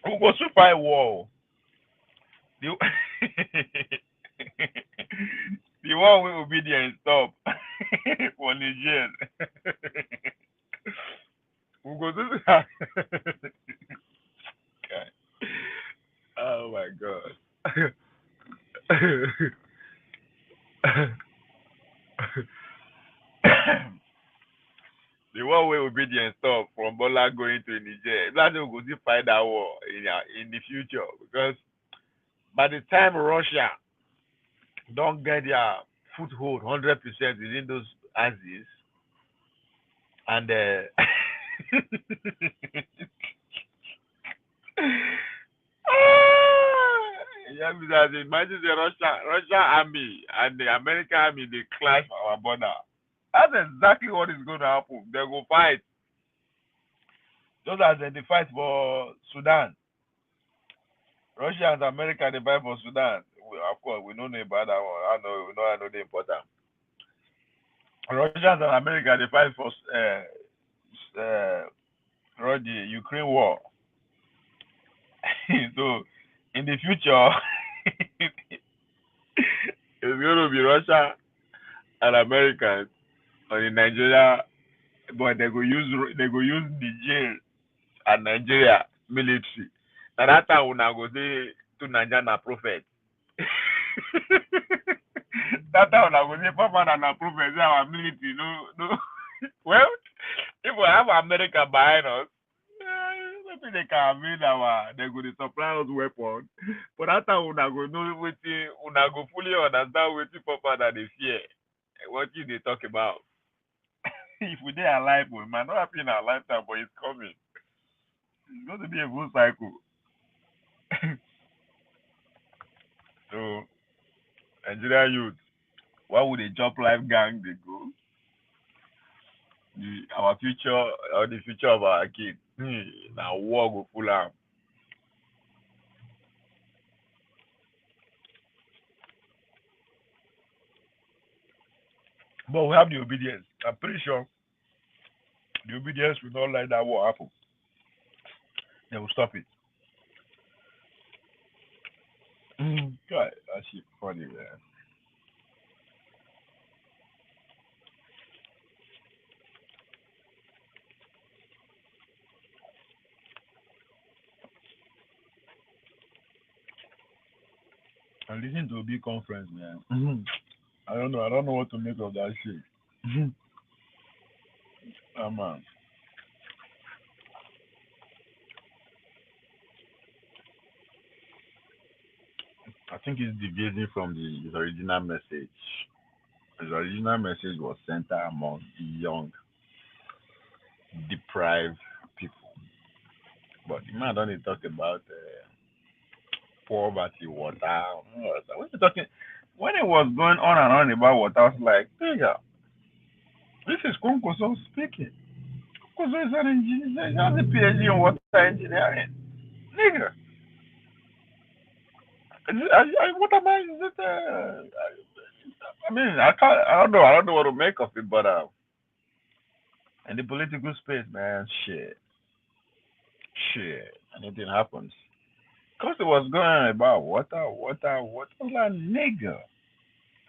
Speaker 1: Who go to fight war? The, the one will be there and stop for Niger. Who go to Okay. Oh my god. The one way will be the stop from Bola going to Niger. That's will go to fight that war in the future because by the time Russia don't get their foothold 100% within those axes, and yeah, because imagine the Russia army and the American army they clash for our border. That's exactly what is going to happen. They go fight, just as they fight for Sudan. Russia and America they fight for Sudan. Of course, we don't know about that one. I know the important. Russia and America they fight for the Ukraine war. So in the future, it's going to be Russia and America or in Nigeria, but they go use Niger and Nigeria military. Na that time una go say to Nigeria na prophet. That time una go say Papa na prophet say our military no. Well, if we have America behind us, maybe they can mean they go to supply us weapons. But that time una go know wetin una go fully understand wetin Papa na dey fear. What you they talk about? If we dey alive, we might not happen in our lifetime, but it's coming. It's going to be a full cycle. So, Nigerian youth, why would a job life gang they go? Our future or the future of our kids. Now war go full am. But we have the obedience. I'm pretty sure the obedience will not let that war happen. They will stop it. God, that shit funny, man. I listened to a big conference, man. I don't know. I don't know what to make of that shit. Man. I think it's deviating from his original message. His original message was centered among young, deprived people. But the man don't talk about poverty, water. When you talking, when it was going on and on about water, I was like, nigga, this is Kunkoso speaking. Kunkoso is an engineer. He has a PhD in water engineering. Nigga, what am I? Is it? I mean, I can't. I don't know. I don't know what to make of it, but in the political space, man, shit, anything happens. Because it was going about water. I was like, nigga,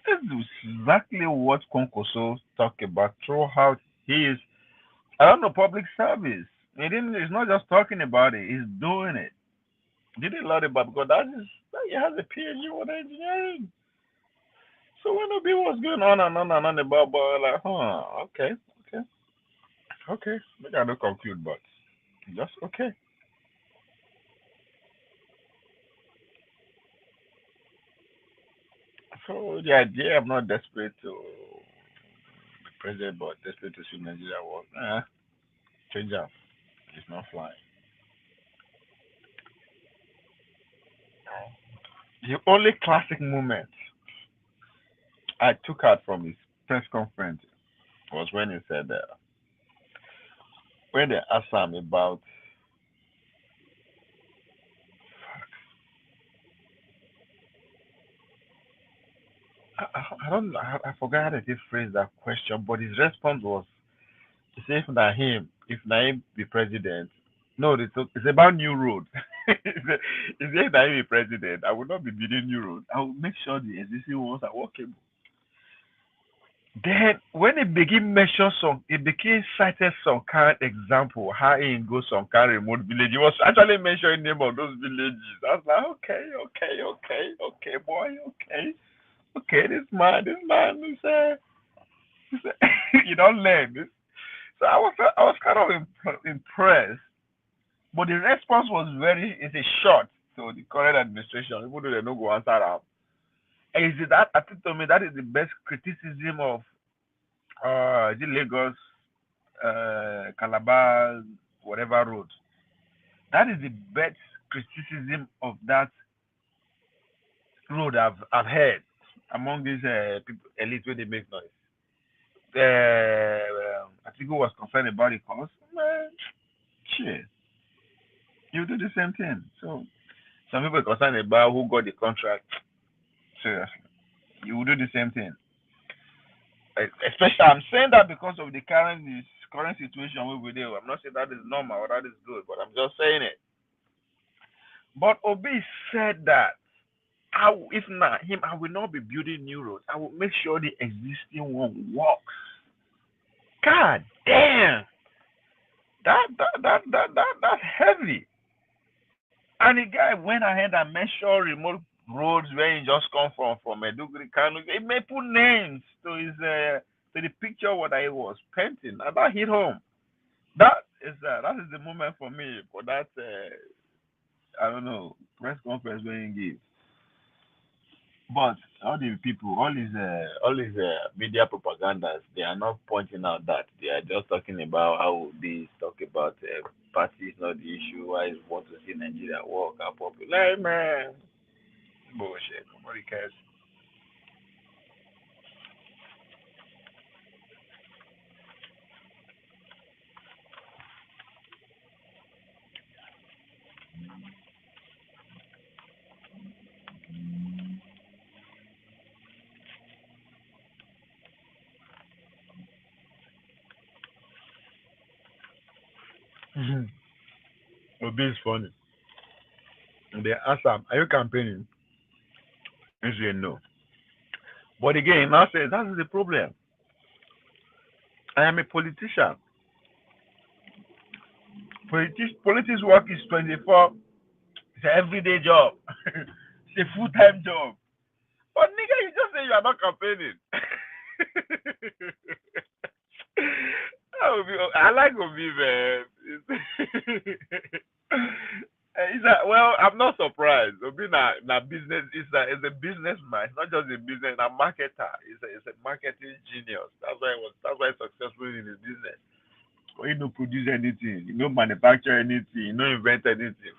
Speaker 1: this is exactly what Konkoso talked about throughout his, I don't know, public service. He's not just talking about it, he's doing it. Did a lot about because he has a PhD in water engineering. So when the bill was going on and on and on about, like, okay. Maybe I don't conclude, but just okay. So the idea, I'm not desperate to be president, but desperate to see Nigeria work. Change up. It's not flying. The only classic moment I took out from his press conference was when he said when they asked him about I don't know I forgot how to phrase that question, but his response was he said if Naim be president, no, it's about new road. He said Naim be president, I will not be building new road. I will make sure the existing ones are workable. Then when it became mention some, it became cited some kind example how in go some kind remote village. He was actually mentioning name of those villages. I was like, okay, boy, okay. This man is you don't learn. So I was kind of impressed, but the response was it's a short. So the current administration, even though they don't go answer that, Is it that? I think to me that is the best criticism of the Lagos, Calabar, whatever road. That is the best criticism of that road I've heard among these people, elite where they make noise. I think who was concerned about the cost. Man, shit, you do the same thing. So some people are concerned about who got the contract. Seriously, you will do the same thing. Especially, I'm saying that because of the current situation we will do. I'm not saying that is normal or that is good, but I'm just saying it. But Obi said that if not him, I will not be building new roads. I will make sure the existing one works. God damn, that's heavy. And the guy went ahead and mentioned remote roads where he just come from Meduguri, Kanu. He may put names to the picture what I was painting. And that hit home. That is the moment for me for that I don't know press conference when he gives. But all these media propagandas, they are not pointing out that they are just talking about how this talk about party is not the issue. Why is want to see Nigeria work? How popular, like, man, bullshit. Nobody cares. Obi is funny. And they ask him, "Are you campaigning?" He say no. But again, now says that is the problem. I am a politician. Politics work is 24. It's an everyday job. It's a full time job. But nigga, you just say you are not campaigning. I like Obi, man. Well, I'm not surprised. Obi na business is a businessman. It's not just a business, a marketer. It's a marketing genius. That's why he's successful in his business. But he don't produce anything. He don't manufacture anything. He don't invent anything.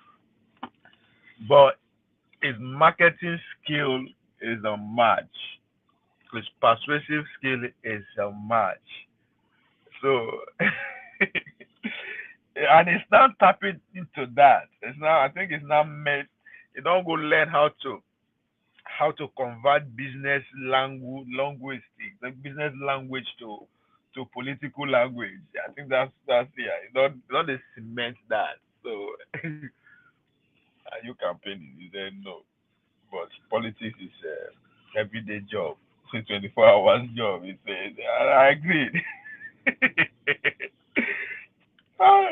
Speaker 1: But his marketing skill is a match. His persuasive skill is a match. So, and it's now tapping into that. It's now, I think it's now meant. You don't go learn how to convert business language to political language. I think that's yeah. You don't cement that. So, are you campaigning? You said no, but politics is a everyday job. It's a 24 hours job. I agree. Oh,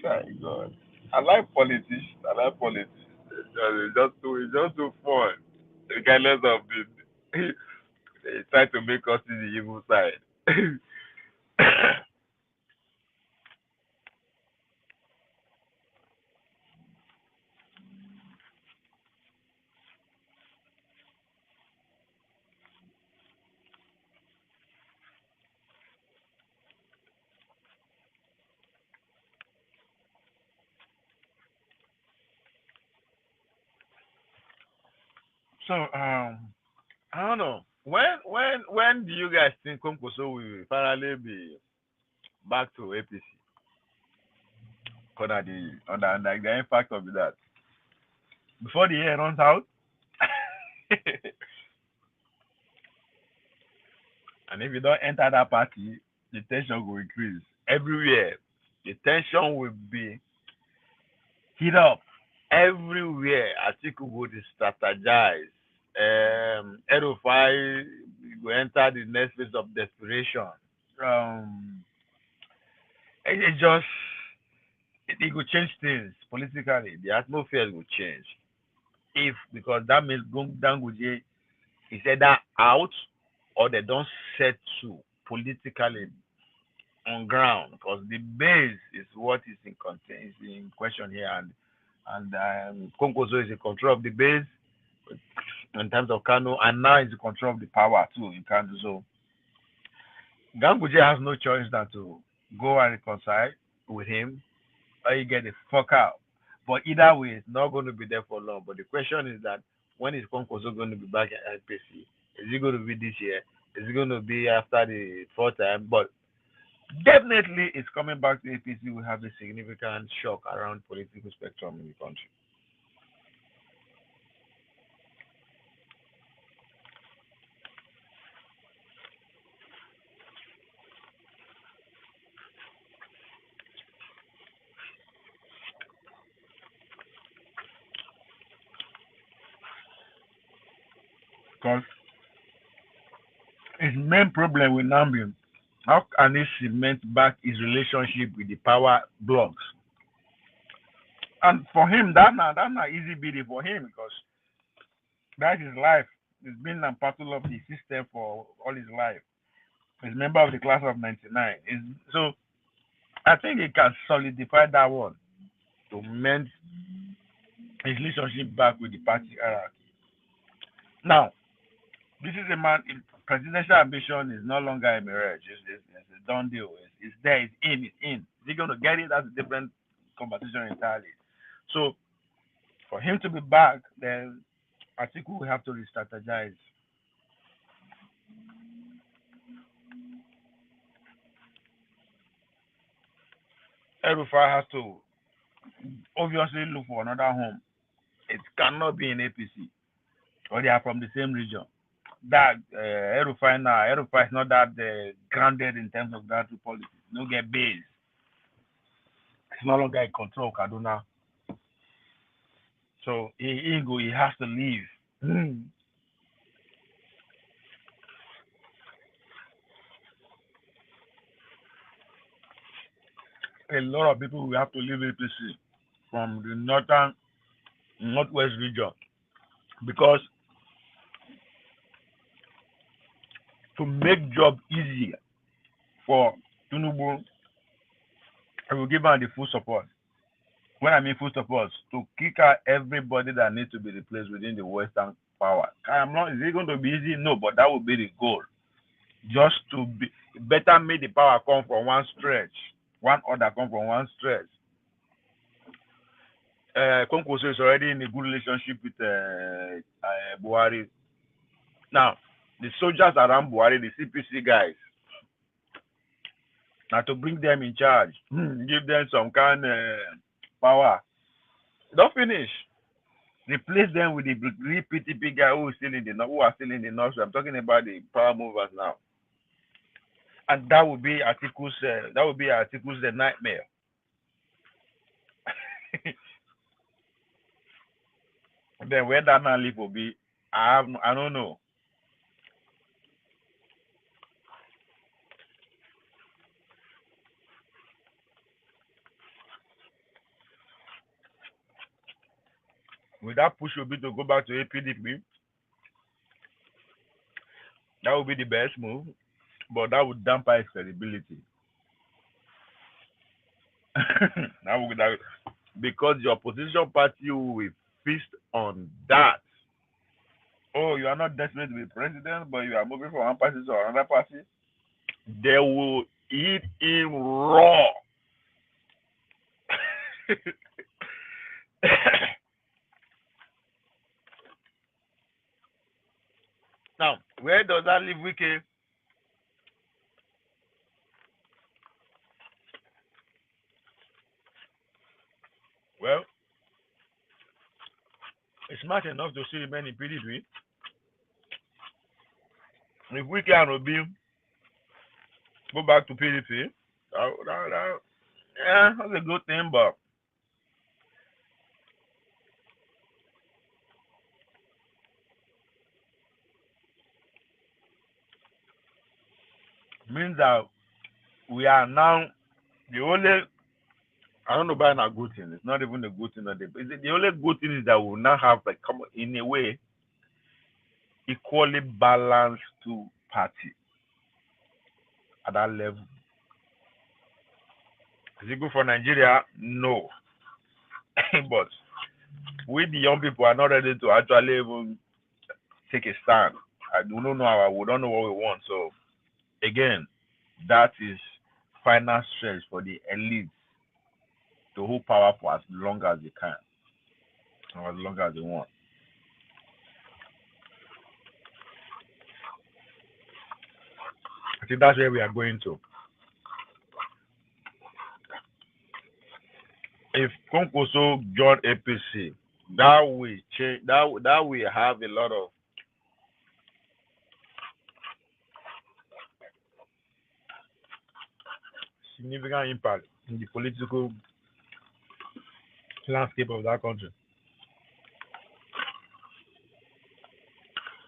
Speaker 1: my God. I like politics. I like politics. It's just too fun. Regardless of the they try to make us see the evil side. So I don't know. When do you guys think Konkoso will finally be back to APC? Under the impact of that. Before the year runs out. And if you don't enter that party, the tension will increase. Everywhere. The tension will be heat up. Everywhere. Atiku would strategize. Erufai will enter the next phase of desperation. Um, it just it will change things politically. The atmosphere will change. If because that means Danguje is either out or they don't settle politically on ground because the base is what is in question here and Konkoso is in control of the base. in terms of Kano, and now he's in control of the power too in Kano. So Ganguje has no choice than to go and reconcile with him, or you get the fuck out. But either way, it's not going to be there for long. But the question is that when is Konkoso going to be back at NPC? Is it going to be this year? Is it going to be after the fourth time? But definitely, it's coming back to APC. We have a significant shock around political spectrum in the country. Because his main problem with Nambian, how can he cement back his relationship with the power blocks? And for him, that's not easy bidding for him because that's his life. He's been a part of the system for all his life. He's a member of the class of '99. So I think he can solidify that one to mend his relationship back with the party hierarchy. Now, this is a man. Presidential ambition is no longer a mirage. It's a done deal. It's there. It's in. It's in. Is he going to get it? That's a different conversation entirely. So, for him to be back, then I think we will have to re-strategize. El-Rufai has to obviously look for another home. It cannot be in APC, or they are from the same region. That El-Rufai now, El-Rufai is not that grounded in terms of grassroots politics. No get base. It's no longer in control of Kaduna. So he has to leave. A lot of people will have to leave APC from the northwest region because to make job easier for Tinubu, I will give him the full support. When I mean full support, to kick out everybody that needs to be replaced within the Western power. Is it going to be easy? No, but that would be the goal. Just to be better make the power come from one stretch, one order come from one stretch. Konkoso is already in a good relationship with Buhari. Now, the soldiers around Buhari, the CPC guys, now to bring them in charge, give them some kind of power. Don't finish. Replace them with the real PTP guy who are still in the north. So I'm talking about the power movers now, and that would be Atiku's the nightmare. Then where that man live will be, I don't know. With that push will be to go back to APDP. That would be the best move, but that would dampen its credibility. Because the opposition party will feast on that. Oh, you are not desperate to be president, but you are moving from one party to another party. They will eat him raw. Now, where does that leave Wike? Well, it's smart enough to see remain in PDP. If Wike and Obi go back to PDP, that's a good thing, but means that we are now the only. I don't know about a good thing. It's not even a good thing. The only good thing is that we will now have in a way equally balanced two parties at that level. Is it good for Nigeria? No. But we the young people are not ready to actually even take a stand. We don't know we don't know what we want. So again, that is final stress for the elites to hold power for as long as they can, or as long as they want. I think that's where we are going to. If Konkoso join APC, that will change. That will have a lot of significant impact in the political landscape of that country.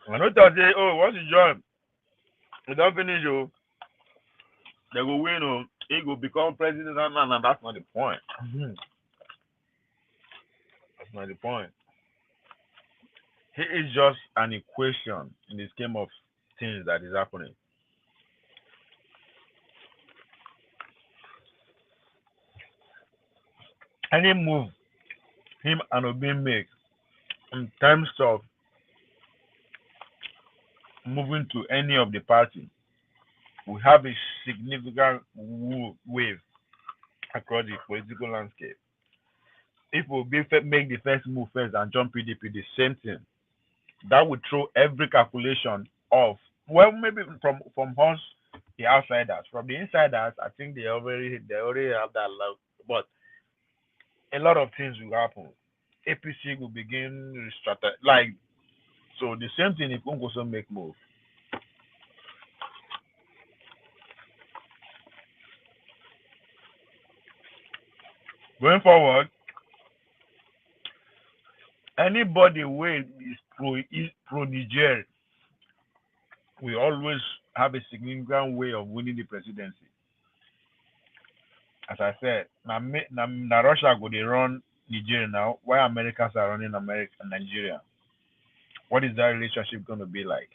Speaker 1: I know that say, oh, once you join, you don't finish, oh, they will win, oh, he will become president. No, no, no, that's not the point. That's not the point. He is just an equation in the scheme of things that is happening. Any move him and Obi make in terms of moving to any of the party will have a significant wave across the political landscape. If Obi make the first move first and jump PDP, the same thing. That would throw every calculation off. Well, maybe from us, the outsiders. From the insiders, I think they already have that love. But a lot of things will happen. APC will begin like so. The same thing if Ungoso make move. Going forward, anybody who is pro Niger will always have a significant way of winning the presidency. As I said, now Russia go they run Nigeria now. Why Americans are running America and Nigeria? What is that relationship going to be like?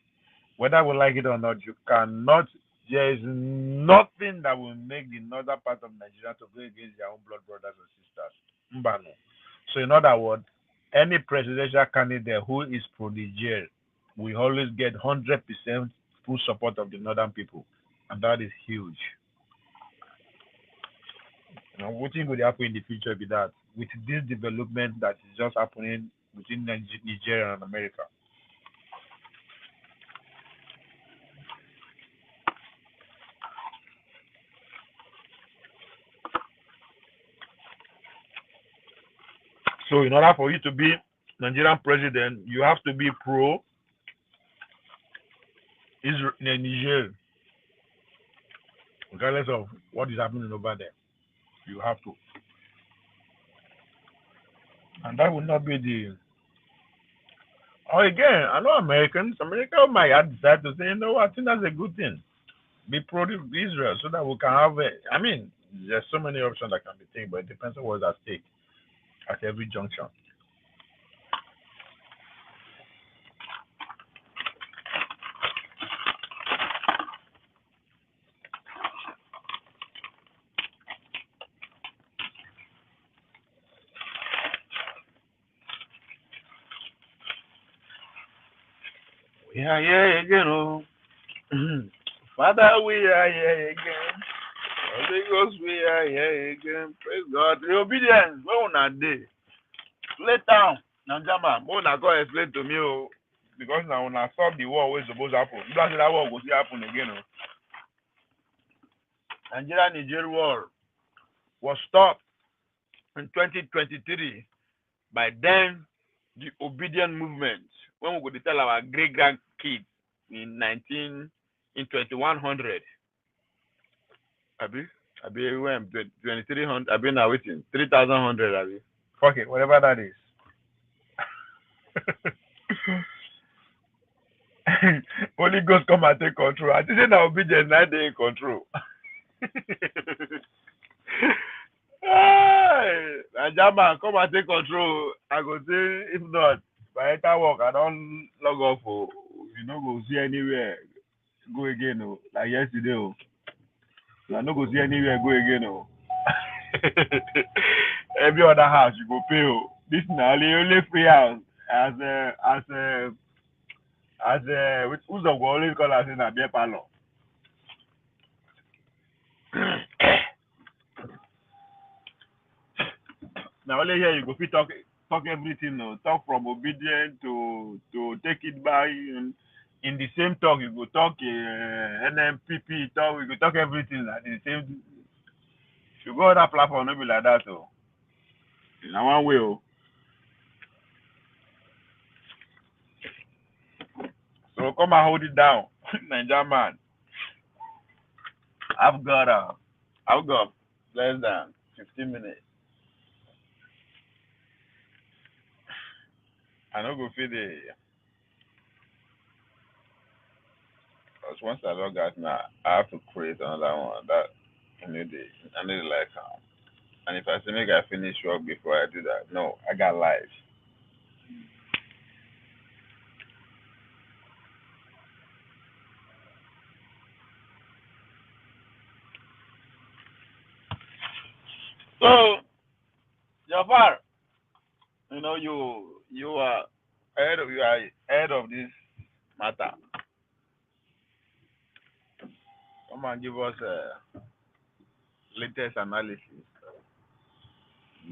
Speaker 1: Whether we like it or not, you cannot. There is nothing that will make the northern part of Nigeria to go against their own blood brothers and sisters. Mbano. So in other words, any presidential candidate who is pro Niger will always get 100% full support of the northern people, and that is huge. Now, what thing will happen in the future be that with this development that is just happening between Nigeria and America? So, in order for you to be Nigerian president, you have to be pro Israel, Niger, regardless of what is happening over there. You have to, and that will not be the. Or again, I know Americans. America might decide to say, you know, I think that's a good thing. Be pro Israel so that we can have. I mean, there's so many options that can be taken, but it depends on what's at stake at every junction. We are here again, oh. Father, we are here again. Holy Ghost, we are here again. Praise God. The obedience, where on a day? Later, now, Jama, when I go explain to me, oh, because now when I stop the war, what's supposed to happen? You don't say that war will still happen again, oh. Nigeria-Niger war was stopped in 2023 by then the obedient movement. When we could tell our great grandkids in 2100, Abi, when 2300, Abi now waiting 3100, Abi. Fuck it, whatever that is. Holy Ghost come and take control. I think now obedience now they in control. Hey, German, come and take control. I go say if not, by enter work, I don't log off. Oh, you know, go see anywhere. Go again, oh, like yesterday. Oh, so I no go see anywhere. Go again, oh. Every other house you go pay. Oh, this now only free house As who's the always call us in a beer parlor. Now only here you go fit talk everything, no. Talk from obedient to take it by in the same talk you go talk NMPP talk, we go talk everything like the same. You go other platform, no be like that, so in one way, oh. So come and hold it down, Niger man. I've got less than 15 minutes. I no go fit the because once I log out now, I have to create another one that I need like and if I say make I finish work before I do that, no, I got life. So Jafar, you are head of this matter. Come and give us a latest analysis.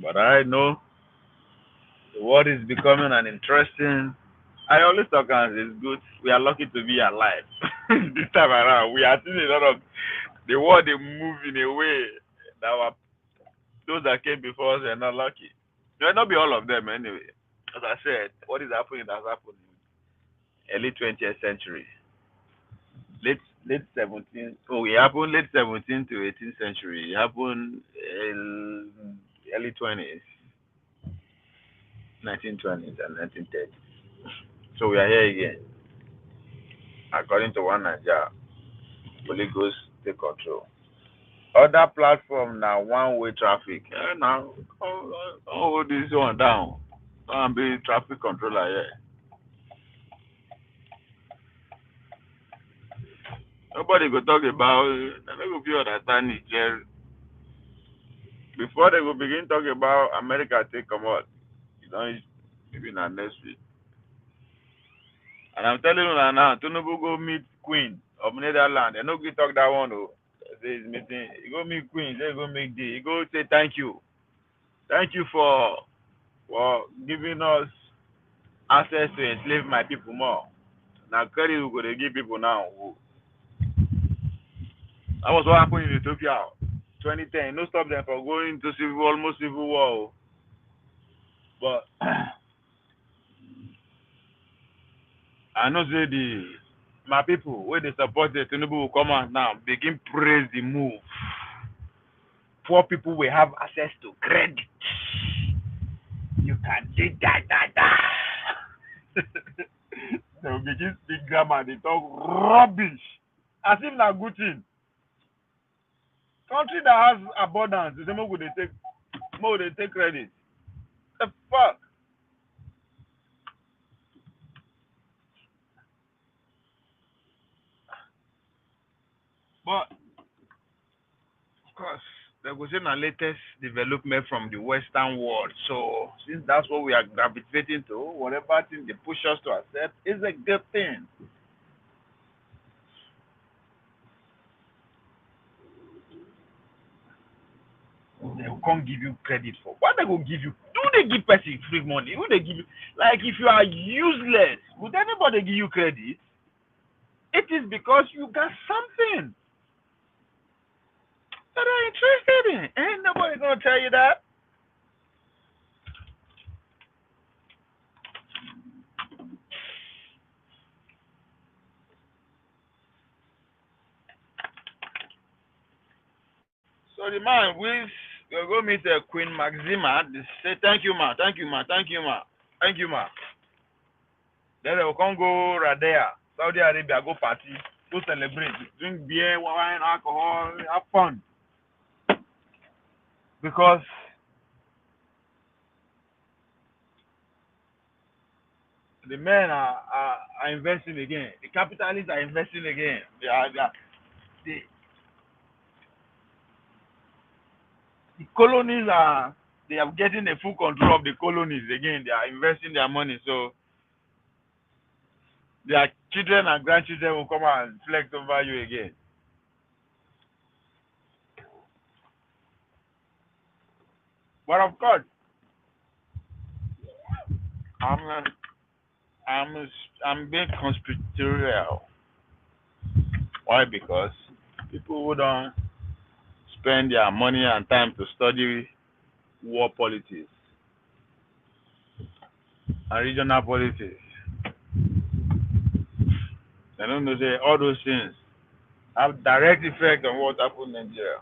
Speaker 1: But I know the world is becoming an interesting. I always talk as it's good. We are lucky to be alive. This time around, we are seeing a lot of the world they move in a way that those that came before us are not lucky. It may not be all of them anyway. As I said, what is happening has happened in early 20th century. Late 17th. Oh, it happened late 17th to 18th century. It happened early 20s, 1920s and 1930s. So we are here again. According to one Nigeria, Holy Ghost take control. Other platform now one way traffic. Now hold this one down. Don't be traffic controller here. Nobody go talk about they go be understand Niger. Before they go begin talk about America take come out. You know, maybe not next week. And I'm telling you now, Tinubu go meet Queen of Netherlands. They no go talk that one though. Say he's meeting. He go meet Queen. They go make day. He go say thank you. Thank you for giving us access to enslave my people more. Now credit we go to give people now. That was what happened in Ethiopia 2010. No stop them from going to almost civil war. But I know say my people where they support the Tinubu will come out now begin praise the move. Poor people will have access to credit. You can do that. They will begin speak grammar. They talk rubbish as if na good thing. Country that has abundance, they say more they take credit. The fuck. But of course, there was a latest development from the Western world. So since that's what we are gravitating to, whatever thing they push us to accept is a good thing. They can't give you credit for what they go give you. Do they give person free money? Who they give you? Like if you are useless, would anybody give you credit? It is because you got something that they're interested in. Ain't nobody gonna tell you that. So the man will go meet Queen Maxima. They say thank you, ma, thank you, ma, thank you, ma, thank you, ma. Then they will come go Radea, Saudi Arabia, go party, go celebrate, drink beer, wine, alcohol, have fun. Because the men are investing again. The capitalists are investing again. The colonies they are getting the full control of the colonies again. They are investing their money. So their children and grandchildren will come and flex over you again. But of course, I'm uh, I'm I'm being conspiratorial. Why? Because people who don't spend their money and time to study war politics and regional politics, they don't know say all those things have direct effect on what happened in Nigeria.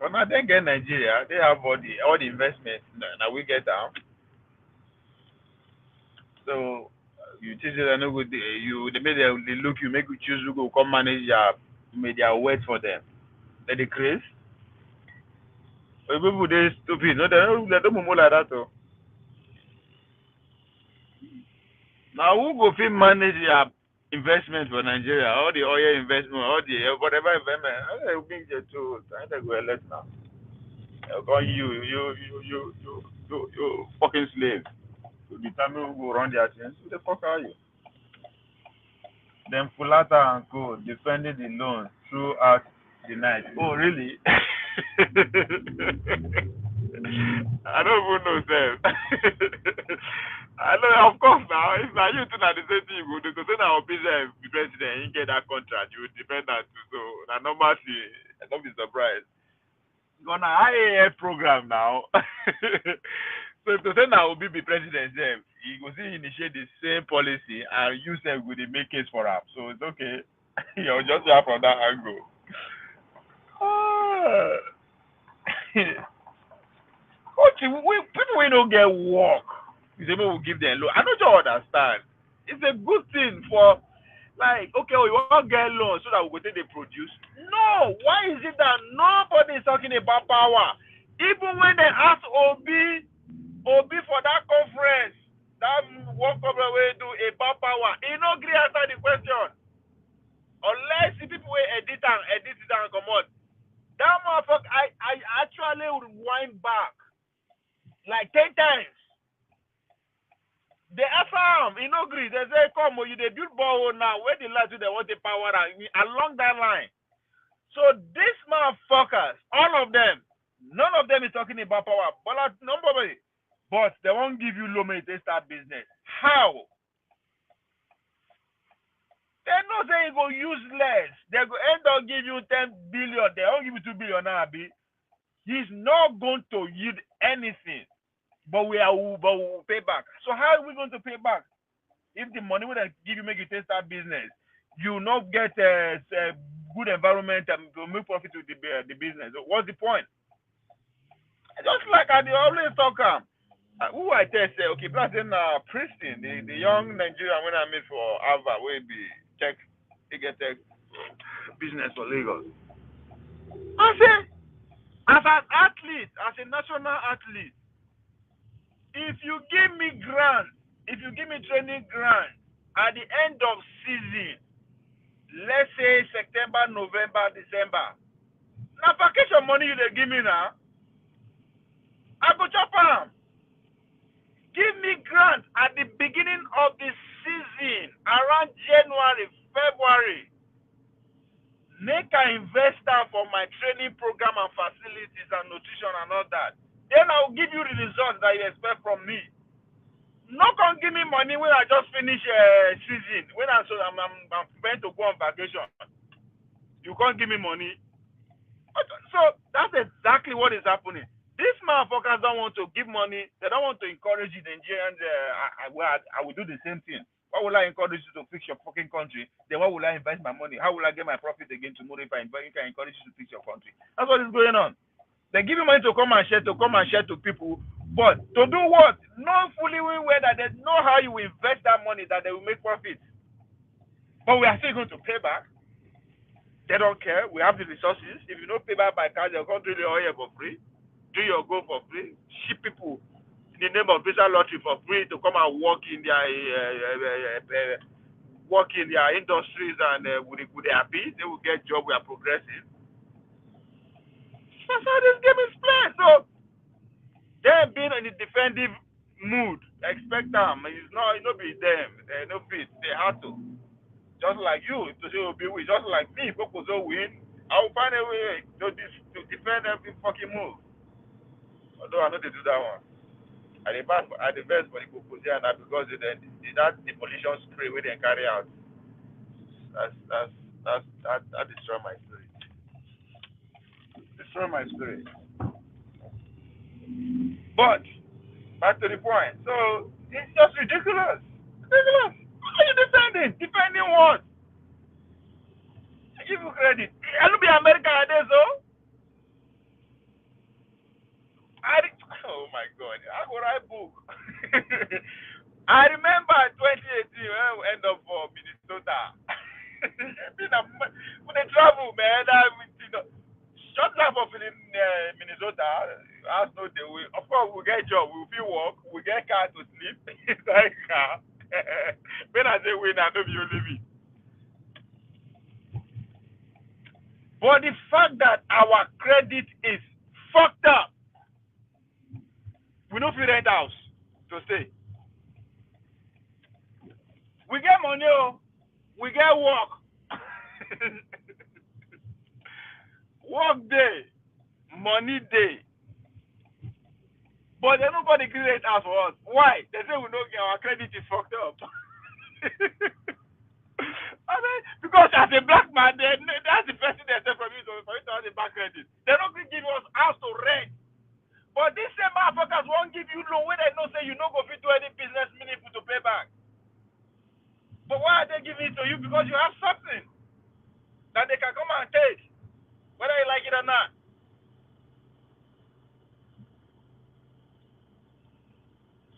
Speaker 1: But now they get Nigeria, they have all the investment. Now we get down. So you teach them no good. You they make they look you make you choose who go come manage their media wait for them. They craze. But people they stupid. No, they don't move like that. Oh. Now who go fit manage their investment for Nigeria? All the oil investment, all the whatever investment. How they bring the to? How they go elect now? You fucking slave. To determine who go run their things. Who the fuck are you? Then Fulata and Co. defending the loan throughout the night. Oh, really? I don't even know, Seth. I know, of course, now. If now you think that the same thing you go do, because when our business be president, you get that contract, you will defend that too. So, that normal thing, don't be surprised. On an IAF program now. So if to say now will be president, then he go see initiate the same policy and use them with the make case for him. So it's okay. You'll just have from that angle. What people we don't get work. You say we will give them loan. I don't understand. It's a good thing for like okay, we want get loan so that we go take the produce. No, why is it that nobody is talking about power? Even when they ask Obi for that conference, that work conference wey do about power, he no gree answer the question. Unless the people wey edit it and comot. That motherfucker, I actually rewind back like 10 times. They ask him, he no gree. They say, come, you dey build borehole now. Where the light they want the power along that line. So these motherfuckers, all of them, none of them is talking about power. Nobody. But they won't give you loan money to start business. How? They know say you go use less. They go end up give you 10 billion. They won't give you 2 billion now, Abi. He's not going to yield anything. But we will pay back. So how are we going to pay back? If the money will give you make you start business, you not get a good environment and to make profit with the business. So what's the point? Just like I always talk who I tell say, okay, plus then Princeton, the young Nigerian when I meet for Harvard, will be check they get a business for Lagos. I say, as an athlete, as a national athlete, if you give me grant, if you give me training grant at the end of season, let's say September, November, December, now vacation money you dey give me now, I go chop am. Give me grant at the beginning of the season, around January, February. Make I invest for my training program and facilities and nutrition and all that. Then I will give you the results that you expect from me. Not gonna give me money when I just finish season. When I'm meant to go on vacation, you can't give me money. So that's exactly what is happening. These motherfuckers don't want to give money. They don't want to encourage the Nigerians. I will do the same thing. Why will I encourage you to fix your fucking country? Then why will I invest my money? How will I get my profit again tomorrow if I encourage you to fix your country? That's what is going on. They give you money to come and share to people, but to do what? Not fully aware that they know how you invest that money that they will make profit. But we are still going to pay back. They don't care. We have the resources. If you don't pay back by cash, they'll come do the oil for free, do your go for free, ship people in the name of visa lottery for free to come and work in their industries and would they happy? They will get job. We are progressive. That's how this game is played. So them being in the defensive mood, expect them. It's not be them. They no fit. They have to. Just like you, to say will be win. Just like me, if Opozo win, I will find a way to defend every fucking move. Although I know they do that one. At the best for the Opozo and because that demolition spray we they carry out. That destroy my spirit. Destroy my spirit. But back to the point. So it's just ridiculous. Ridiculous. What are you defending? Defending what? I give you credit. I don't be American at this, though. Oh my God. I go write book. I remember 2018 when we end up for Minnesota. When they travel, man, short time of Minnesota, has no day. Of course, we get job, we feel work, we get car to sleep. It's like car. When I say win, I know you only me. But the fact that our credit is fucked up, we don't feel rent house to stay. We get money, we get work. Work day, money day. But then nobody create house for us. Why? They say we don't get our credit is fucked up. I mean, because as a black man, that's the first thing they say from you for you to have a back credit. They don't give us house to rent. But these same motherfuckers won't give you loan when they know say you don't go fit to any business meaningful to pay back. But why are they giving it to you? Because you have something that they can come and take, whether you like it or not.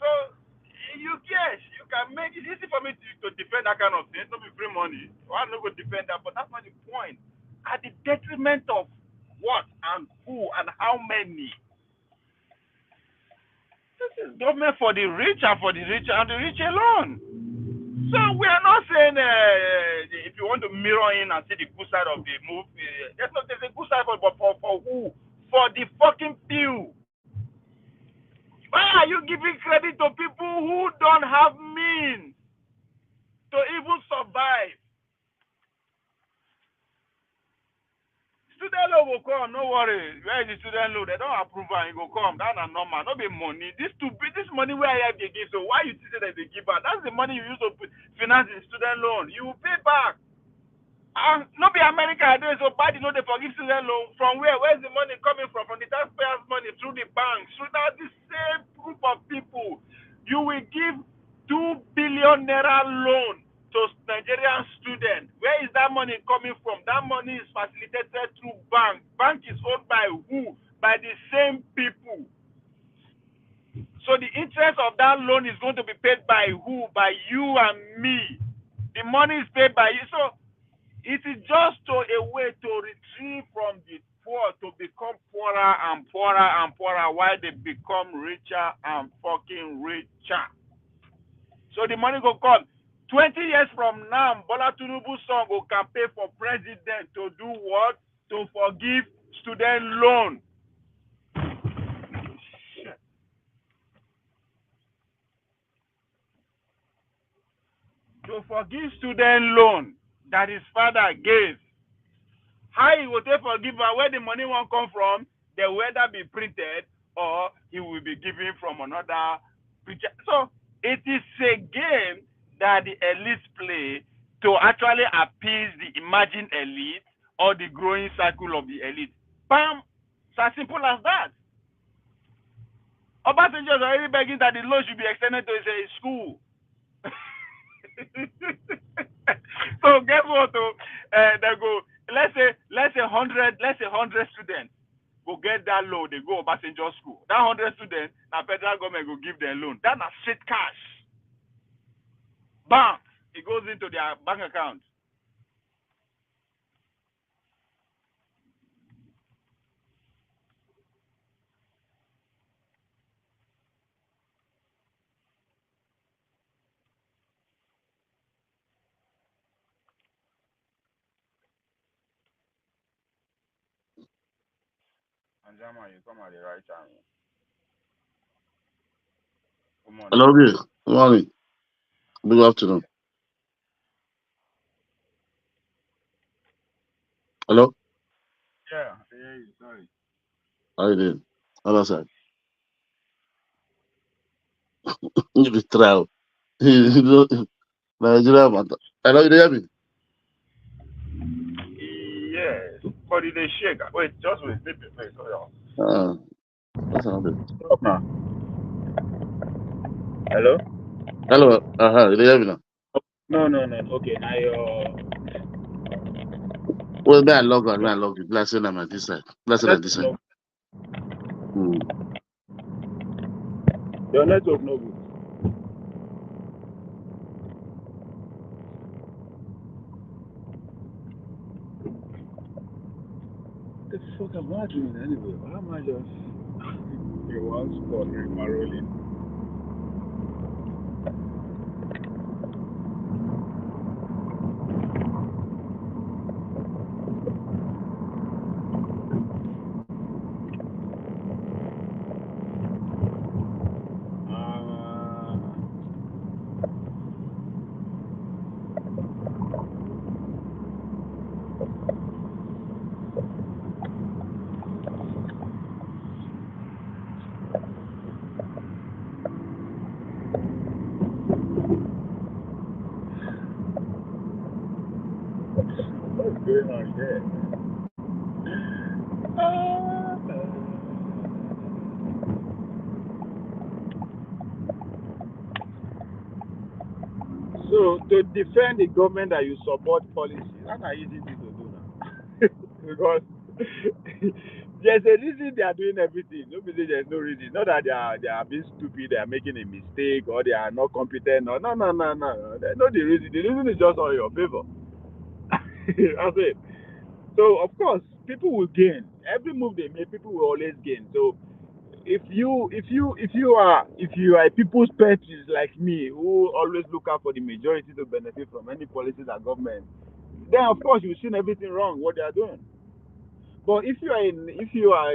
Speaker 1: So you can make it easy for me to defend that kind of thing. It's not be free money. I'm not going to defend that, but that's not the point. At the detriment of what and who and how many. This is government for the rich and for the rich and the rich alone. So we are not saying if you want to mirror in and see the good side of the move, there's a good side but for who? For the fucking few. Why are you giving credit to people who don't have means to even survive? Student loan will come, no worry. Where is the student loan? They don't approve and it will come. That's not normal. Not be money. This money where I have they give. So why you say that they give back? That's the money you use to finance the student loan. You will pay back. Not be America there, so bad you know they forgive student loan. From where? Where's the money coming from? From the taxpayers' money through the banks. So that's the same group of people. You will give 2 billion naira loan to Nigerian students. Where is that money coming from? That money is facilitated through bank. Bank is owned by who? By the same people. So the interest of that loan is going to be paid by who? By you and me. The money is paid by you. So it is just a way to retrieve from the poor to become poorer and poorer and poorer while they become richer and fucking richer. So the money go come. 20 years from now, Bola Tinubu's son will campaign for president to do what? To forgive student loan. To forgive student loan that his father gave. How he will take forgive and where the money won't come from, they will either be printed or he will be given from another preacher. So it is a game that the elites play to actually appease the emerging elite or the growing cycle of the elite. Bam! It's as simple as that. Obasanjo is already begging that the loan should be extended to his school. So guess what? They go. Let's say 100 students go get that loan. They go Obasanjo school. That 100 students, now federal government go give them loan. That's not straight cash. Bam! It goes into their bank account. Anjama, you come at the right time. Good morning.
Speaker 2: Hello, good morning. Good afternoon.
Speaker 3: Hello?
Speaker 1: Yeah, sorry.
Speaker 3: How you doing? Hello, sir. You be try. You know, Nigeria matter. Hello, you hear me?
Speaker 1: Yes, but they shake. Wait, just wait, wait, hold on.
Speaker 3: That's another.
Speaker 1: Stop now. Hello?
Speaker 3: Hello, you hear me now?
Speaker 1: No, no, no. Okay, now
Speaker 3: Well, may I log on, may I log in. Blessing them at this side. Blessing at this side.
Speaker 1: no,
Speaker 3: Hmm.
Speaker 1: your network no good. The fuck am I doing anyway? Why am I just in one spot rolling? What's going on here? So to defend the government that you support policies, that's an easy thing to do now. Because there's a reason they are doing everything. Nobody there's no reason. Not that they are being stupid, they are making a mistake, or they are not competent. No, no, no, no, no. That's not the reason. The reason is just on your favor. That's it. So of course, people will gain. Every move they make, people will always gain. So if you are a people's pet like me, who always look out for the majority to benefit from any policies and government, then of course you've seen everything wrong what they are doing. But if you are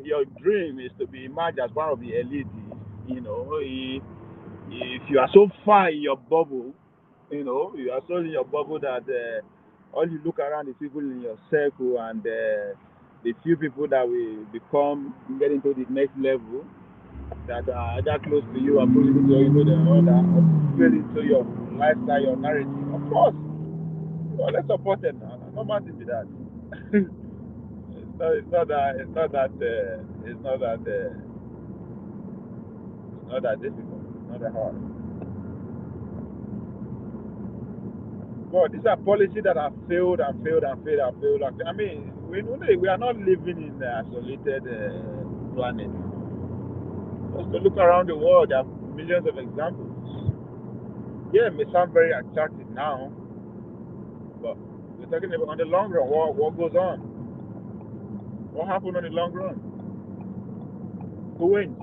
Speaker 1: your dream is to be emerged as one of the elite, if you are so far in your bubble, you are so in your bubble that all you look around is people in your circle and the few people that will get into the next level that are either close to you or pushing into you know the other or fit into your lifestyle, your narrative. Of course, you always support them now. No matter with that. It's not that difficult. It's not that hard. But these are policies that have failed and failed and failed and failed. I mean, we are not living in an isolated planet. Just to look around the world, there are millions of examples. Yeah, it may sound very attractive now, but we're talking about on the long run. What goes on? What happened on the long run? Who wins?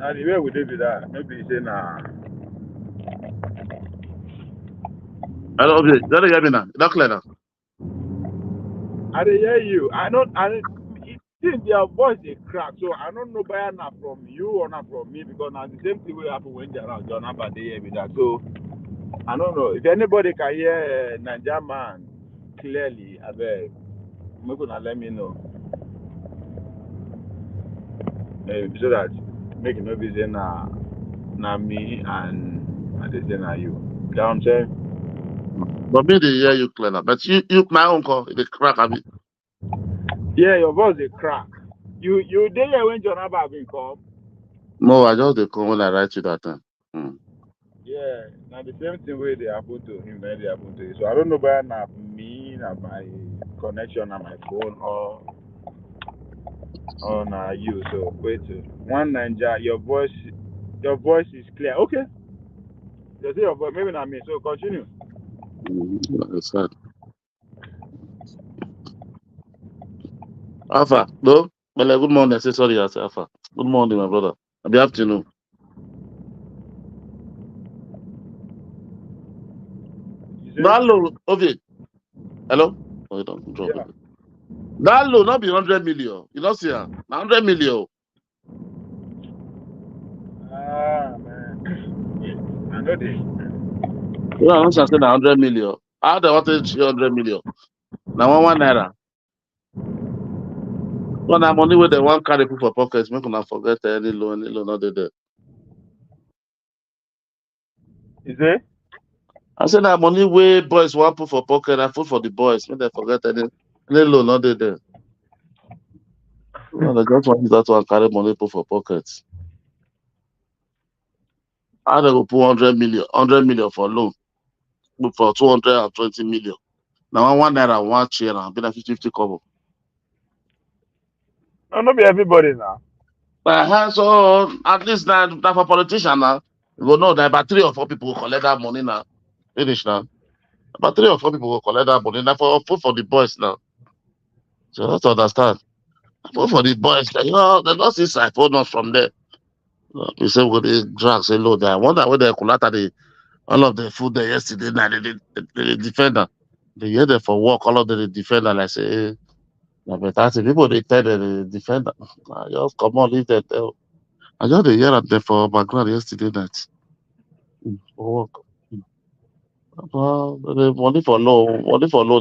Speaker 1: And the way we do with that, maybe say nah.
Speaker 3: Hello, okay. Don't you hear me now? Not clear now.
Speaker 1: I dey hear you. Think their voice dey crack, so I don't know whether na from you or not from me because now the same thing will happen when John Abba dey hear me that. So I don't know if anybody can hear Naija man clearly. Abeg, make una let me know. So that make it no be say na me and I dey say na you. You know what I'm saying?
Speaker 3: But me, they hear you clear now. But you my uncle, the crack a bit.
Speaker 1: Yeah, your voice dey crack. You dey here when John Abba been come?
Speaker 3: No, I just they come when I write you that time. Hmm.
Speaker 1: Yeah, now the same thing wey dey happen to him na dey happen to you. So I don't know whether na me, na my connection, on my phone, or na you. So wait, one Naija, your voice is clear. Okay, you see your voice, maybe not me. So continue.
Speaker 3: That's right. Alpha, no? Well, good morning. I say sorry, I say Alpha. Good morning, my brother. I'll be afternoon.
Speaker 1: You say
Speaker 3: No, hello, okay. Hello? you don't drop
Speaker 1: Yeah.
Speaker 3: it. That loan not be 100 million. You don't see her. 100 million.
Speaker 1: Ah, man. I know this.
Speaker 3: You know, I'm saying 100 million. How they wanted 300 million? Now one naira. Well, that money where they want carry put for pockets, make una forget any loan not there.
Speaker 1: Is it?
Speaker 3: I said that money where boys want put for pocket, I put for the boys. Make they forget any loan not there. Well, they just want that one carry money put for pockets. How they go put 100 million for loan, put for 220 million. Now one naira, one chair, and be like 50 cover.
Speaker 1: No, not be everybody now.
Speaker 3: So at least that for politician now, you go know that about 3 or 4 people will collect that money now. Finish now. About 3 or 4 people will collect that money now for the boys now. So that's understand. For the boys, you know, they don't see siphon us from there. You say with the drugs, say load. I wonder where they collect all of the food there yesterday night. They defend them. They hear them for work. All of them they defend them. Like say, na better thing. People they tell them they defend them. Just come on, leave them. I just dey hear am there for background yesterday night. For work. The money for low,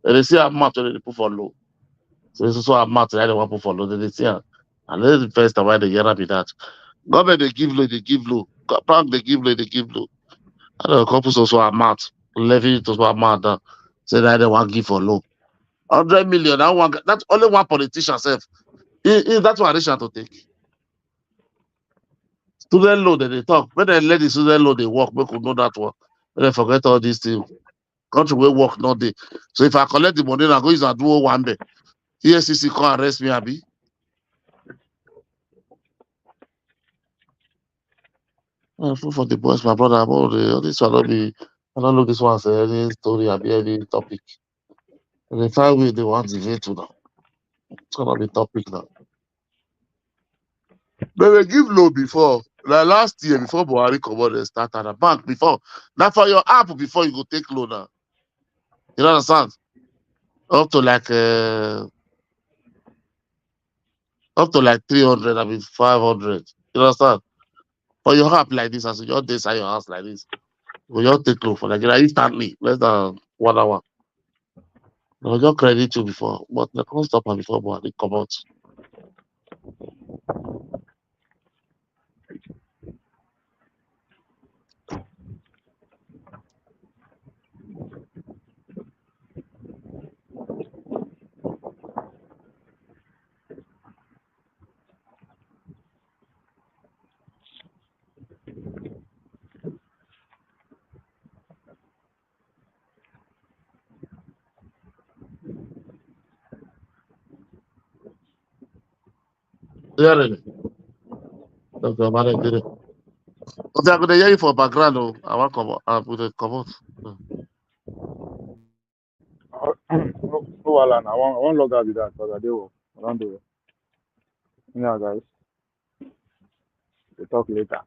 Speaker 3: they see how much they put for low. So it's also how much they want put for low. They see am. And this is the first time why they hear am be that. Government they give low. Bank they give low. And the couples also amount, levy to amount down. Say that they want give for low. 100 million, that's only one politician self. That's one nation to take. Student loan they talk. When they let the student loan they work, we could know that one. When they forget all these things. Country will work not day. So if I collect the money, I go use and do one day. ESCC come arrest me, Abi. For the boys, my brother, all this one not be. I don't look this one say any story, Abi, any topic. They find way they want to get to now. It's gonna be topic now. But they give loan before. Like last year, before Buhari come out, they start at a bank before. Now for your app before you go take loan now. You understand? Up to like 300, I mean 500. You understand? For your app like this, as you just inside your house like this, you just take loan for Nigeria instantly, less than 1 hour. They just credit you before, but they can't stop am before Buhari come out. Yeah, really. Dr. Mane did it. Okay, I'm gonna hear you for background. Oh, I want come. I'm gonna come out.
Speaker 1: No, wahala now. I want log out with that because I do work. I don't do it. Yeah, guys. We'll talk later.